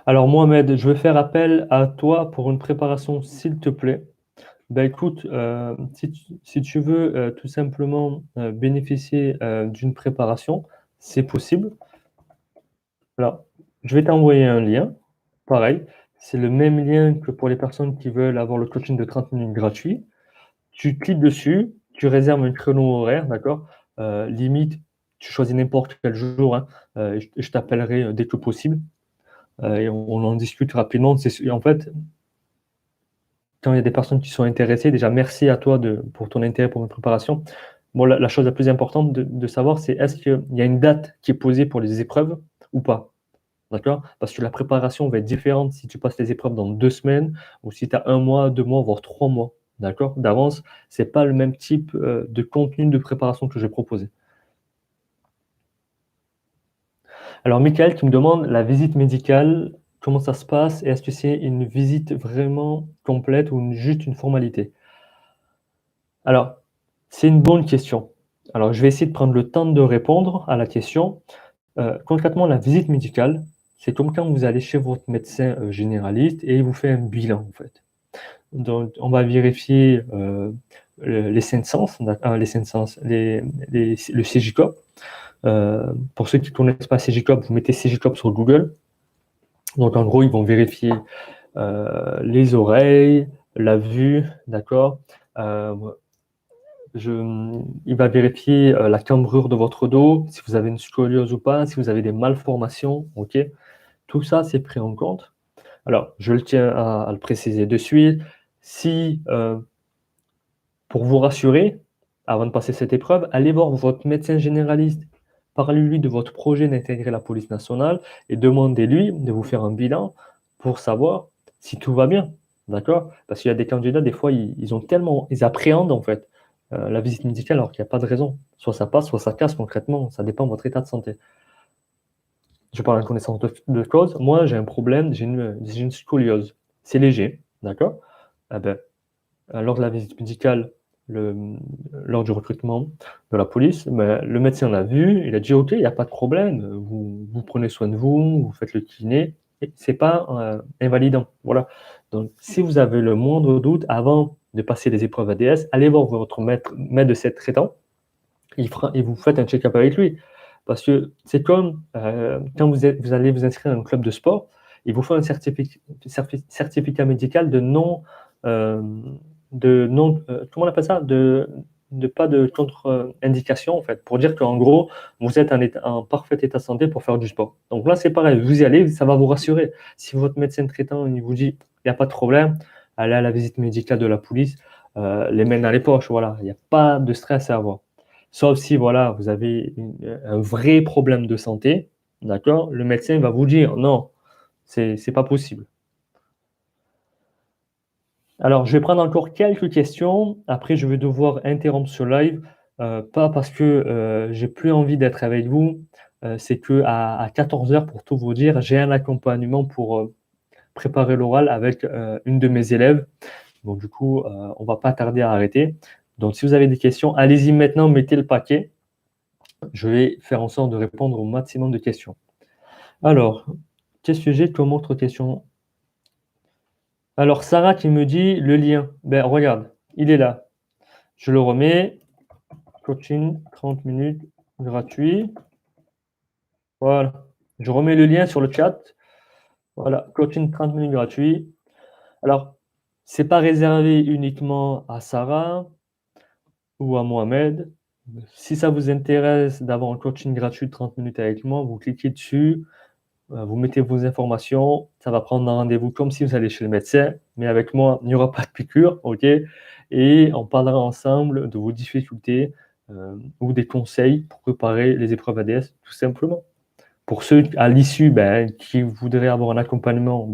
Alors Mohamed, je vais faire appel à toi pour une préparation, s'il te plaît. Écoute, si tu veux, tout simplement, bénéficier, d'une préparation, c'est possible. Alors, je vais t'envoyer un lien. Pareil, c'est le même lien que pour les personnes qui veulent avoir le coaching de 30 minutes gratuit. Tu cliques dessus, tu réserves un créneau horaire, d'accord? Limite, tu choisis n'importe quel jour, hein, je t'appellerai, dès que possible, et on en discute rapidement. En fait, quand il y a des personnes qui sont intéressées, déjà merci à toi pour ton intérêt pour notre préparation. Bon, la chose la plus importante de savoir, c'est est-ce qu'il y a une date qui est posée pour les épreuves ou pas? D'accord? Parce que la préparation va être différente si tu passes les épreuves dans 2 semaines ou si tu as 1 mois, 2 mois, voire 3 mois. D'accord? D'avance, c'est pas le même type, de contenu de préparation que je vais proposer. Alors Michael qui me demande la visite médicale, comment ça se passe et est-ce que c'est une visite vraiment complète ou juste une formalité? Alors, c'est une bonne question. Alors, je vais essayer de prendre le temps de répondre à la question. Concrètement, la visite médicale, c'est comme quand vous allez chez votre médecin, généraliste et il vous fait un bilan, en fait. Donc, on va vérifier, les 5 sens, les 5 sens, le CJCOP. Pour ceux qui ne connaissent pas CJCOP, vous mettez CJCOP sur Google. Donc, en gros, ils vont vérifier, les oreilles, la vue, d'accord? Heu il va vérifier, la cambrure de votre dos, si vous avez une scoliose ou pas, si vous avez des malformations, OK? Tout ça, c'est pris en compte. Alors, je le tiens à le préciser de suite, si, pour vous rassurer, avant de passer cette épreuve, allez voir votre médecin généraliste. Parlez-lui de votre projet d'intégrer la police nationale et demandez-lui de vous faire un bilan pour savoir si tout va bien. D'accord? Parce qu'il y a des candidats, des fois, ils appréhendent en fait la visite médicale alors qu'il n'y a pas de raison. Soit ça passe, soit ça casse concrètement. Ça dépend de votre état de santé. Je parle en connaissance de cause. Moi, j'ai un problème, j'ai une scoliose. C'est léger, d'accord? Eh ben, lors de la visite médicale, le lors du recrutement de la police, le médecin l'a vu, il a dit: «OK, il y a pas de problème, vous prenez soin de vous, vous faites le kiné et c'est pas, invalidant». Voilà. Donc si vous avez le moindre doute avant de passer les épreuves ADS, allez voir votre maître de cette traitant, et vous faites un check-up avec lui. Parce que c'est comme, quand vous allez vous inscrire à un club de sport, il vous faut un certificat médical comment on appelle ça? De pas de contre-indication, en fait, pour dire qu'en gros, vous êtes en parfait état de santé pour faire du sport. Donc là, c'est pareil, vous y allez, ça va vous rassurer. Si votre médecin traitant, il vous dit: «Il y a pas de problème», allez à la visite médicale de la police, les mains dans les poches, voilà, il y a pas de stress à avoir. Sauf si, voilà, vous avez un vrai problème de santé, d'accord? Le médecin va vous dire: «Non, c'est pas possible». Alors, je vais prendre encore quelques questions. Après, je vais devoir interrompre ce live, pas parce que, j'ai plus envie d'être avec vous, c'est qu'à 14 heures, pour tout vous dire, j'ai un accompagnement pour, préparer l'oral avec, une de mes élèves. Donc du coup, on va pas tarder à arrêter. Donc si vous avez des questions, allez-y maintenant, mettez le paquet. Je vais faire en sorte de répondre au maximum de questions. Alors, quel sujet comme autre question? Alors, Sarah qui me dit le lien. Ben, regarde, il est là. Je le remets. Coaching 30 minutes gratuit. Voilà. Je remets le lien sur le chat. Voilà, coaching 30 minutes gratuit. Alors, c'est pas réservé uniquement à Sarah ou à Mohamed. Si ça vous intéresse d'avoir un coaching gratuit de 30 minutes avec moi, vous cliquez dessus, vous mettez vos informations, ça va prendre un rendez-vous comme si vous alliez chez le médecin, mais avec moi, il n'y aura pas de piqûre, ok? Et on parlera ensemble de vos difficultés ou des conseils pour préparer les épreuves ADS, tout simplement. Pour ceux à l'issue qui voudraient avoir un accompagnement,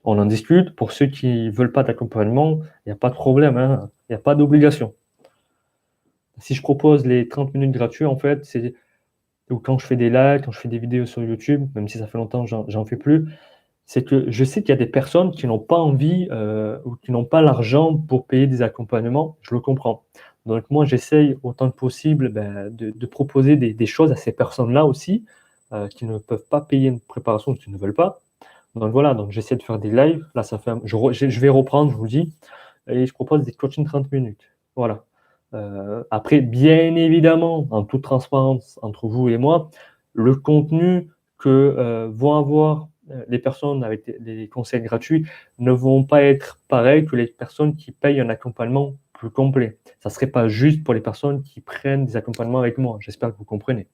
on en discute. Pour ceux qui ne veulent pas d'accompagnement, il n'y a pas de problème, hein, il n'y a pas d'obligation. Si je propose les 30 minutes gratuits, en fait, c'est ou quand je fais des lives, quand je fais des vidéos sur YouTube, même si ça fait longtemps que j'en fais plus, c'est que je sais qu'il y a des personnes qui n'ont pas envie ou qui n'ont pas l'argent pour payer des accompagnements. Je le comprends. Donc moi, j'essaye autant que possible de proposer des choses à ces personnes-là aussi qui ne peuvent pas payer une préparation, qui ne veulent pas. Donc voilà, donc j'essaie de faire des lives. Là, ça fait, je vais reprendre, je vous le dis, et je propose des coachings 30 minutes. Voilà. Après, bien évidemment, en toute transparence entre vous et moi, le contenu que vont avoir les personnes avec les conseils gratuits ne vont pas être pareils que les personnes qui payent un accompagnement plus complet. Ça ne serait pas juste pour les personnes qui prennent des accompagnements avec moi. J'espère que vous comprenez.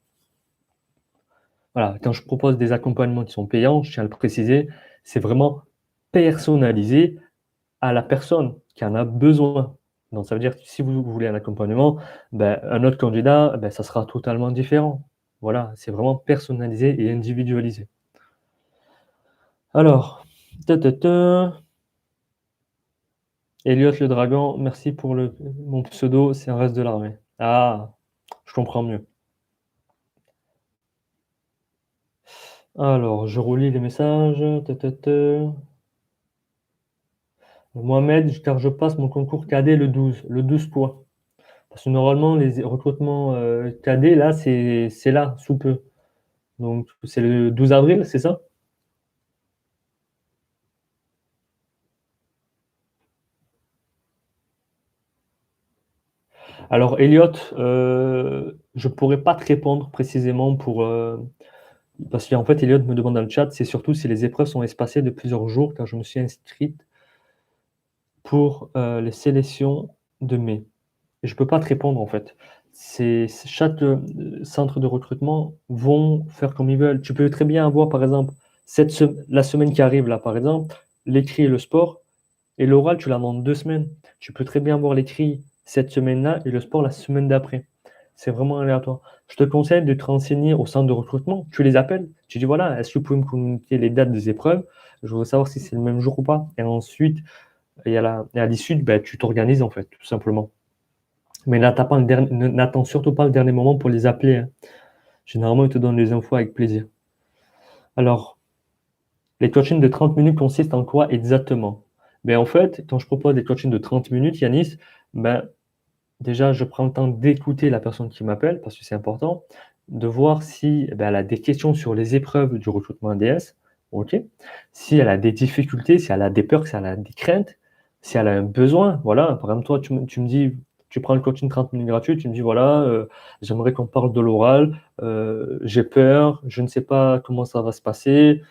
Voilà, quand je propose des accompagnements qui sont payants, je tiens à le préciser, c'est vraiment personnalisé à la personne qui en a besoin. Donc ça veut dire que si vous voulez un accompagnement, un autre candidat, ça sera totalement différent. Voilà, c'est vraiment personnalisé et individualisé. Alors, Elliot le dragon, merci pour mon pseudo, c'est un reste de l'armée. Ah, je comprends mieux. Alors, je relis les messages. Mohamed, car je passe mon concours cadet le 12. Le 12 quoi? Parce que normalement, les recrutements cadets, là, c'est là, sous peu. Donc, c'est le 12 avril, c'est ça? Alors, Elliot, je ne pourrais pas te répondre précisément parce qu'en fait, Elliot me demande dans le chat, c'est surtout si les épreuves sont espacées de plusieurs jours, car je me suis inscrite pour les sélections de mai. Et je ne peux pas te répondre, en fait. Chaque centre de recrutement vont faire comme ils veulent. Tu peux très bien avoir, par exemple, la semaine qui arrive, là, par exemple, l'écrit et le sport, et l'oral, tu l'as dans 2 semaines. Tu peux très bien voir l'écrit cette semaine-là et le sport la semaine d'après. C'est vraiment aléatoire. Je te conseille de te renseigner au centre de recrutement. Tu les appelles. Tu dis voilà, est-ce que vous pouvez me communiquer les dates des épreuves? Je voudrais savoir si c'est le même jour ou pas. Et ensuite, à l'issue, tu t'organises en fait, tout simplement. Mais n'attends surtout pas le dernier moment pour les appeler, hein. Généralement, ils te donnent les infos avec plaisir. Alors, les coachings de 30 minutes consistent en quoi exactement? En fait, quand je propose des coachings de 30 minutes, Yanis, déjà, je prends le temps d'écouter la personne qui m'appelle, parce que c'est important, de voir si elle a des questions sur les épreuves du recrutement ADS, ok? Si elle a des difficultés, si elle a des peurs, si elle a des craintes, si elle a un besoin, voilà. Par exemple, toi, tu me dis, tu prends le coaching 30 minutes gratuit, tu me dis, voilà, j'aimerais qu'on parle de l'oral, j'ai peur, je ne sais pas comment ça va se passer,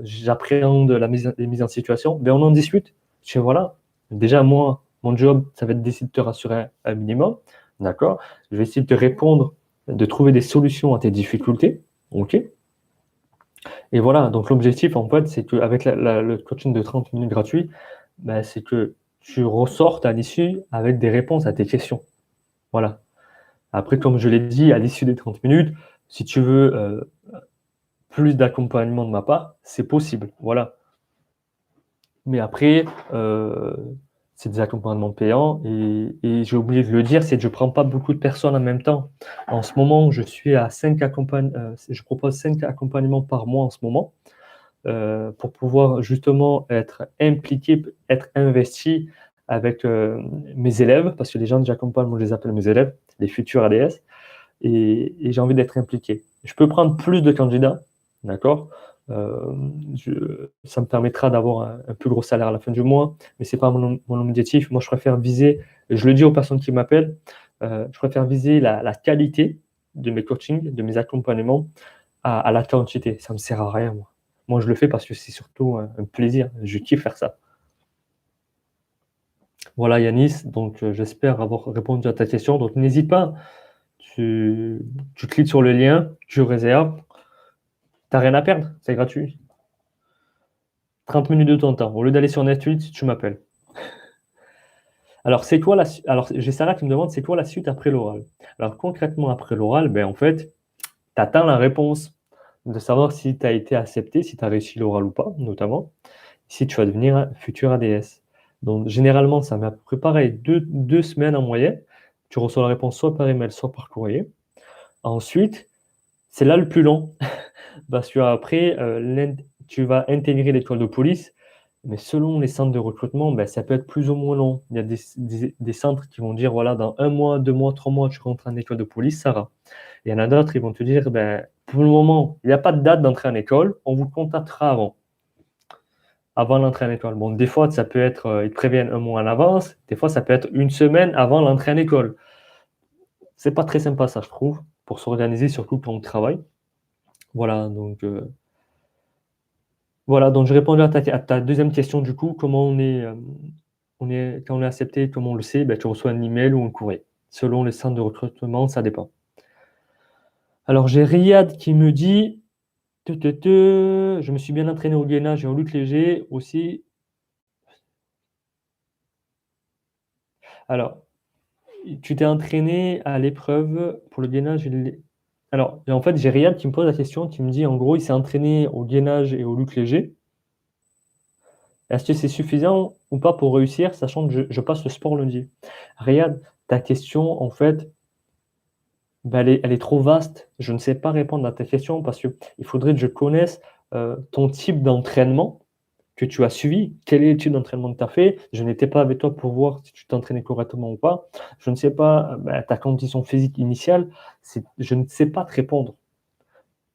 j'appréhende les mises en situation. On en discute. Je fais, voilà, déjà, moi, mon job, ça va être d'essayer de te rassurer un minimum, d'accord? Je vais essayer de te répondre, de trouver des solutions à tes difficultés, ok? Et voilà, donc l'objectif, en fait, c'est qu'avec le coaching de 30 minutes gratuit, c'est que tu ressortes à l'issue avec des réponses à tes questions. Voilà. Après, comme je l'ai dit, à l'issue des 30 minutes, si tu veux plus d'accompagnement de ma part, c'est possible. Voilà. Mais après, c'est des accompagnements payants et j'ai oublié de le dire, c'est que je ne prends pas beaucoup de personnes en même temps. En ce moment, je suis à 5 je propose 5 accompagnements par mois en ce moment, pour pouvoir justement être impliqué, être investi avec mes élèves, parce que les gens que j'accompagne, moi je les appelle mes élèves, les futurs ADS, et j'ai envie d'être impliqué. Je peux prendre plus de candidats, d'accord? Ça me permettra d'avoir un plus gros salaire à la fin du mois, mais c'est pas mon objectif. Moi, je préfère viser, et je le dis aux personnes qui m'appellent, je préfère viser la qualité de mes coachings, de mes accompagnements à la quantité. Ça me sert à rien, moi. Moi, je le fais parce que c'est surtout un plaisir. Je kiffe faire ça. Voilà, Yanis, donc j'espère avoir répondu à ta question. Donc n'hésite pas, tu, tu cliques sur le lien, tu réserves, t'as rien à perdre, c'est gratuit. 30 minutes de ton temps. Au lieu d'aller sur Netflix, tu m'appelles. Alors, alors j'ai Sarah qui me demande c'est quoi la suite après l'oral. Alors concrètement, après l'oral, ben, en fait, tu attends la réponse de savoir si tu as été accepté, si tu as réussi l'oral ou pas, notamment, si tu vas devenir un futur ADS. Donc, généralement, ça met à peu près pareil, deux semaines en moyenne. Tu reçois la réponse soit par email, soit par courrier. Ensuite, c'est là le plus long, parce qu'après, tu vas intégrer l'école de police, mais selon les centres de recrutement, ben, ça peut être plus ou moins long. Il y a des centres qui vont dire, voilà, dans 1 mois, 2 mois, 3 mois, tu rentres en école de police, ça va. Il y en a d'autres, ils vont te dire, ben, pour le moment, il n'y a pas de date d'entrée en école, on vous contactera avant l'entrée en école. Bon, des fois, ça peut être, ils te préviennent 1 mois en avance, des fois, ça peut être une semaine avant l'entrée en école. C'est pas très sympa, ça, je trouve, pour s'organiser, surtout quand on travaille. Voilà, donc j'ai répondu à ta deuxième question, du coup, comment quand on est accepté, comment on le sait? Ben, tu reçois un email ou un courrier. Selon les centres de recrutement, ça dépend. Alors, j'ai Riyad qui me dit, je me suis bien entraîné au gainage et en lutte léger aussi. Alors, tu t'es entraîné à l'épreuve pour le gainage Alors, en fait, j'ai Riyad qui me pose la question, qui me dit, en gros, il s'est entraîné au gainage et au lutte léger. Est-ce que c'est suffisant ou pas pour réussir, sachant que je passe le sport lundi? Riyad, ta question, en fait, ben, elle est trop vaste. Je ne sais pas répondre à ta question parce qu'il faudrait que je connaisse ton type d'entraînement que tu as suivi. Quel est le type d'entraînement que tu as fait? Je n'étais pas avec toi pour voir si tu t'entraînais correctement ou pas. Je ne sais pas ben, ta condition physique initiale. Je ne sais pas te répondre.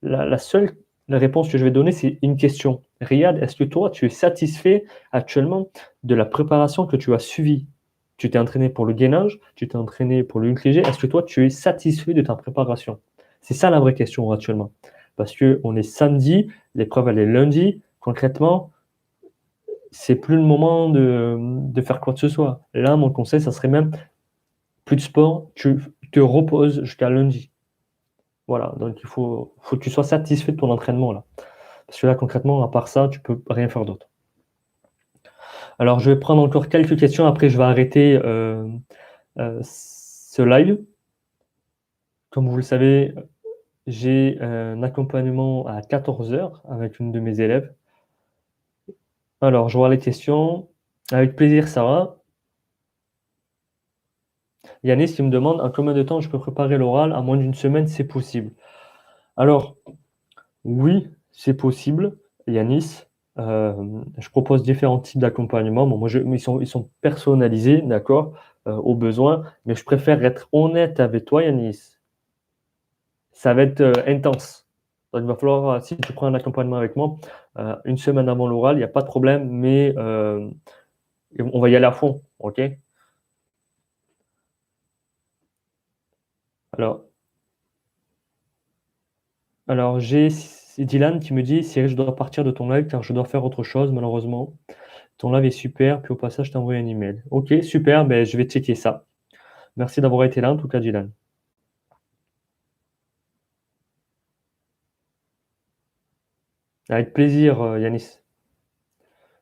La seule réponse que je vais donner, c'est une question. Riyad, est-ce que toi, tu es satisfait actuellement de la préparation que tu as suivie? Tu t'es entraîné pour le gainage, tu t'es entraîné pour le léger. Est-ce que toi, tu es satisfait de ta préparation? C'est ça la vraie question actuellement. Parce qu'on est samedi, l'épreuve elle est lundi. Concrètement, c'est plus le moment de faire quoi que ce soit. Là, mon conseil, ça serait même plus de sport, tu te reposes jusqu'à lundi. Voilà, donc il faut que tu sois satisfait de ton entraînement là. Parce que là, concrètement, à part ça, tu peux rien faire d'autre. Alors, je vais prendre encore quelques questions. Après, je vais arrêter ce live. Comme vous le savez, j'ai un accompagnement à 14 heures avec une de mes élèves. Alors, je vois les questions. Avec plaisir, Sarah. Yanis qui me demande en combien de temps je peux préparer l'oral? À moins d'une semaine, c'est possible. Alors, oui, c'est possible, Yanis. Je propose différents types d'accompagnement. Bon, moi, ils sont personnalisés, d'accord, aux besoins, mais je préfère être honnête avec toi, Yanis. Ça va être intense. Donc, il va falloir, si tu prends un accompagnement avec moi, une semaine avant l'oral, il n'y a pas de problème, mais on va y aller à fond, ok? Alors, alors j'ai Dylan qui me dit, Cyril, je dois partir de ton live car je dois faire autre chose, malheureusement. Ton live est super, puis au passage, je t'envoie un email. Ok, super, ben, je vais checker ça. Merci d'avoir été là, en tout cas, Dylan. Avec plaisir, Yanis.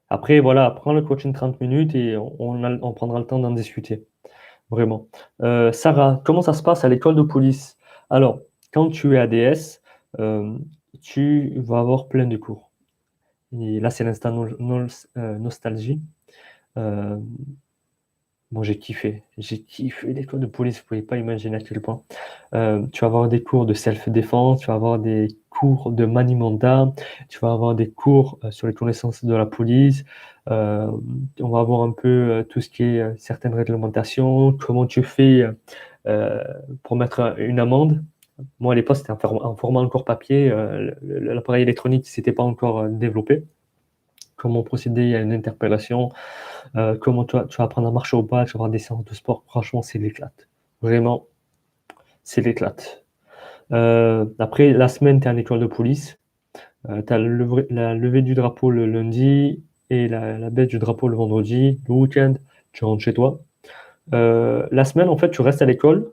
Après, voilà, prends le coaching 30 minutes et on prendra le temps d'en discuter. Vraiment. Sarah, comment ça se passe à l'école de police? Alors, quand tu es ADS, euh, tu vas avoir plein de cours. Et là, c'est l'instant nostalgie. Euh, Bon, j'ai kiffé. J'ai kiffé l'école de police. Vous ne pouvez pas imaginer à quel point. Tu vas avoir des cours de self-défense, tu vas avoir des cours de maniement d'armes, tu vas avoir des cours sur les connaissances de la police. Euh, on va avoir un peu tout ce qui est certaines réglementations, comment tu fais pour mettre une amende. Moi, à l'époque, c'était en format encore papier. L'appareil électronique s'était pas encore développé. Comment procéder à une interpellation, comment tu vas apprendre à marcher au pas, tu vas avoir des séances de sport. Franchement, c'est l'éclate. Vraiment, c'est l'éclate. Après, la semaine, tu es en école de police. Tu as la levée du drapeau le lundi et la baisse du drapeau le vendredi. Le week-end, tu rentres chez toi. La semaine, en fait, tu restes à l'école.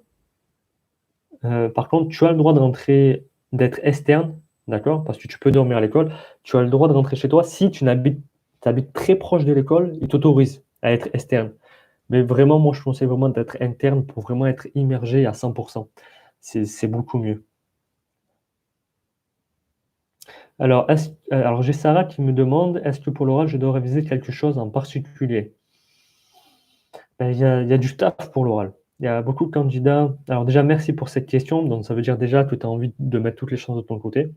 Par contre, tu as le droit de rentrer, d'être externe, d'accord? Parce que tu peux dormir à l'école. Tu as le droit de rentrer chez toi si tu habites très proche de l'école, ils t'autorisent à être externe. Mais vraiment, moi, je conseille vraiment d'être interne pour vraiment être immergé à 100%. C'est beaucoup mieux. Alors j'ai Sarah qui me demande, est-ce que pour l'oral, je dois réviser quelque chose en particulier? Ben, il y a du taf pour l'oral. Il y a beaucoup de candidats. Alors déjà, merci pour cette question. Donc ça veut dire déjà que tu as envie de mettre toutes les chances de ton côté.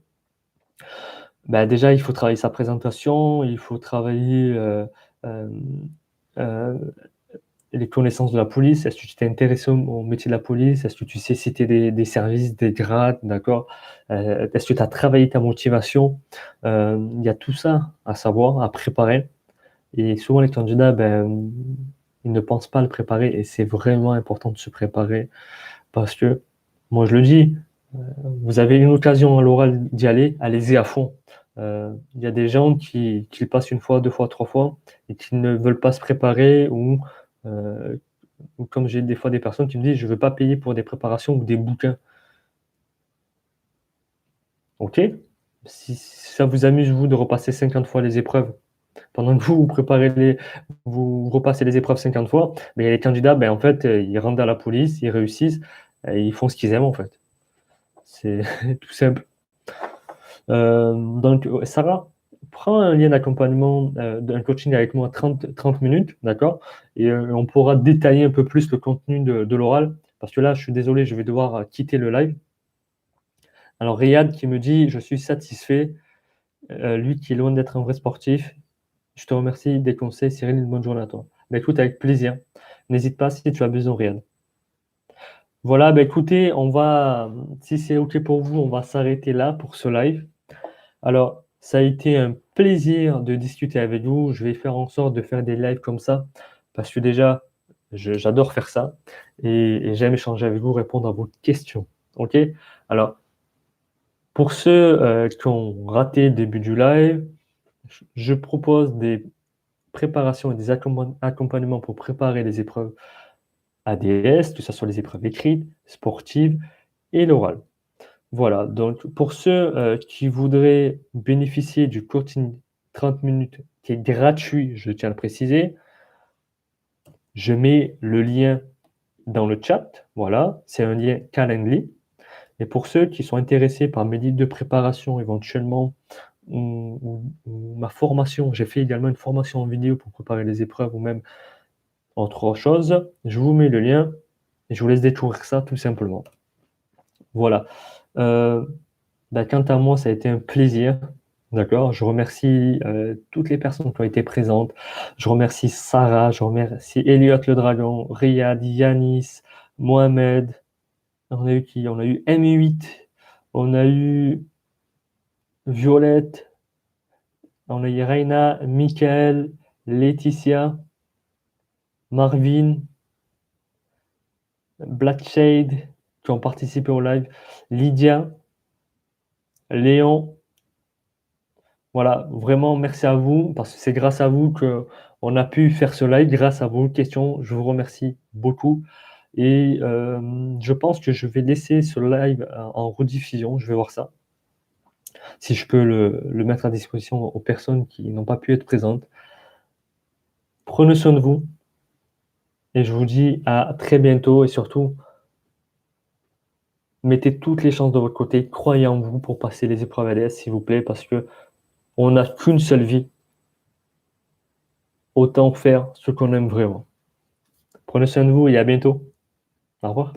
Bah, déjà, il faut travailler sa présentation, il faut travailler, hem, heu, les connaissances de la police. Est-ce que tu t'es intéressé au métier de la police? Est-ce que tu sais citer des services, des grades, d'accord? Est-ce que tu as travaillé ta motivation? Il y a tout ça à savoir, à préparer et souvent les candidats, ben, ils ne pensent pas à le préparer et c'est vraiment important de se préparer parce que moi je le dis, vous avez une occasion à l'oral d'y aller, allez-y à fond. Il y a des gens qui le passent 1 fois, 2 fois, 3 fois et qui ne veulent pas se préparer heu, ou comme j'ai des fois des personnes qui me disent: «Je ne veux pas payer pour des préparations ou des bouquins». OK, si ça vous amuse, vous, de repasser 50 fois les épreuves, pendant que vous vous repassez les épreuves 50 fois, mais les candidats, ben, en fait, ils rentrent dans la police, ils réussissent et ils font ce qu'ils aiment, en fait. C'est tout simple. Donc, Sarah, prends un lien d'accompagnement, d'un coaching avec moi 30 minutes, d'accord? Et on pourra détailler un peu plus le contenu de l'oral. Parce que là, je suis désolé, je vais devoir, quitter le live. Alors Riyad qui me dit: «Je suis satisfait», lui qui est loin d'être un vrai sportif. Je te remercie des conseils, Cyril, une bonne journée à toi. Bah, écoute, avec plaisir. N'hésite pas si tu as besoin, Riyad. Voilà, bah, écoutez, si c'est OK pour vous, on va s'arrêter là pour ce live. Alors, ça a été un plaisir de discuter avec vous. Je vais faire en sorte de faire des lives comme ça parce que déjà, j'adore faire ça et j'aime échanger avec vous, répondre à vos questions. OK? Alors, pour ceux, qui ont raté le début du live, je propose des préparations et des accompagnements pour préparer les épreuves ADS, que ce soit les épreuves écrites, sportives et l'oral. Voilà, donc pour ceux, qui voudraient bénéficier du coaching 30 minutes qui est gratuit, je tiens à le préciser, je mets le lien dans le chat, voilà, c'est un lien Calendly et pour ceux qui sont intéressés par mes livres de préparation éventuellement ou ma formation, j'ai fait également une formation en vidéo pour préparer les épreuves ou même autre chose, je vous mets le lien et je vous laisse découvrir ça tout simplement. Voilà, heu bah, quant à moi, ça a été un plaisir, d'accord? Je remercie, toutes les personnes qui ont été présentes. Je remercie Sarah, je remercie Elliot le dragon, Riyad, Yanis, Mohamed. On a eu qui? On a eu M8, on a eu Violette, on a eu Reina, Michael, Laetitia, Marvin, Blackshade qui ont participé au live, Lydia, Léon. Voilà, vraiment merci à vous, parce que c'est grâce à vous qu'on a pu faire ce live, grâce à vos questions. Je vous remercie beaucoup et je pense que je vais laisser ce live en rediffusion, je vais voir ça. Si je peux le mettre à disposition aux personnes qui n'ont pas pu être présentes. Prenez soin de vous et je vous dis à très bientôt et surtout, mettez toutes les chances de votre côté, croyez en vous pour passer les épreuves ADS s'il vous plaît, parce qu'on n'a qu'une seule vie, autant faire ce qu'on aime vraiment. Prenez soin de vous et à bientôt. Au revoir.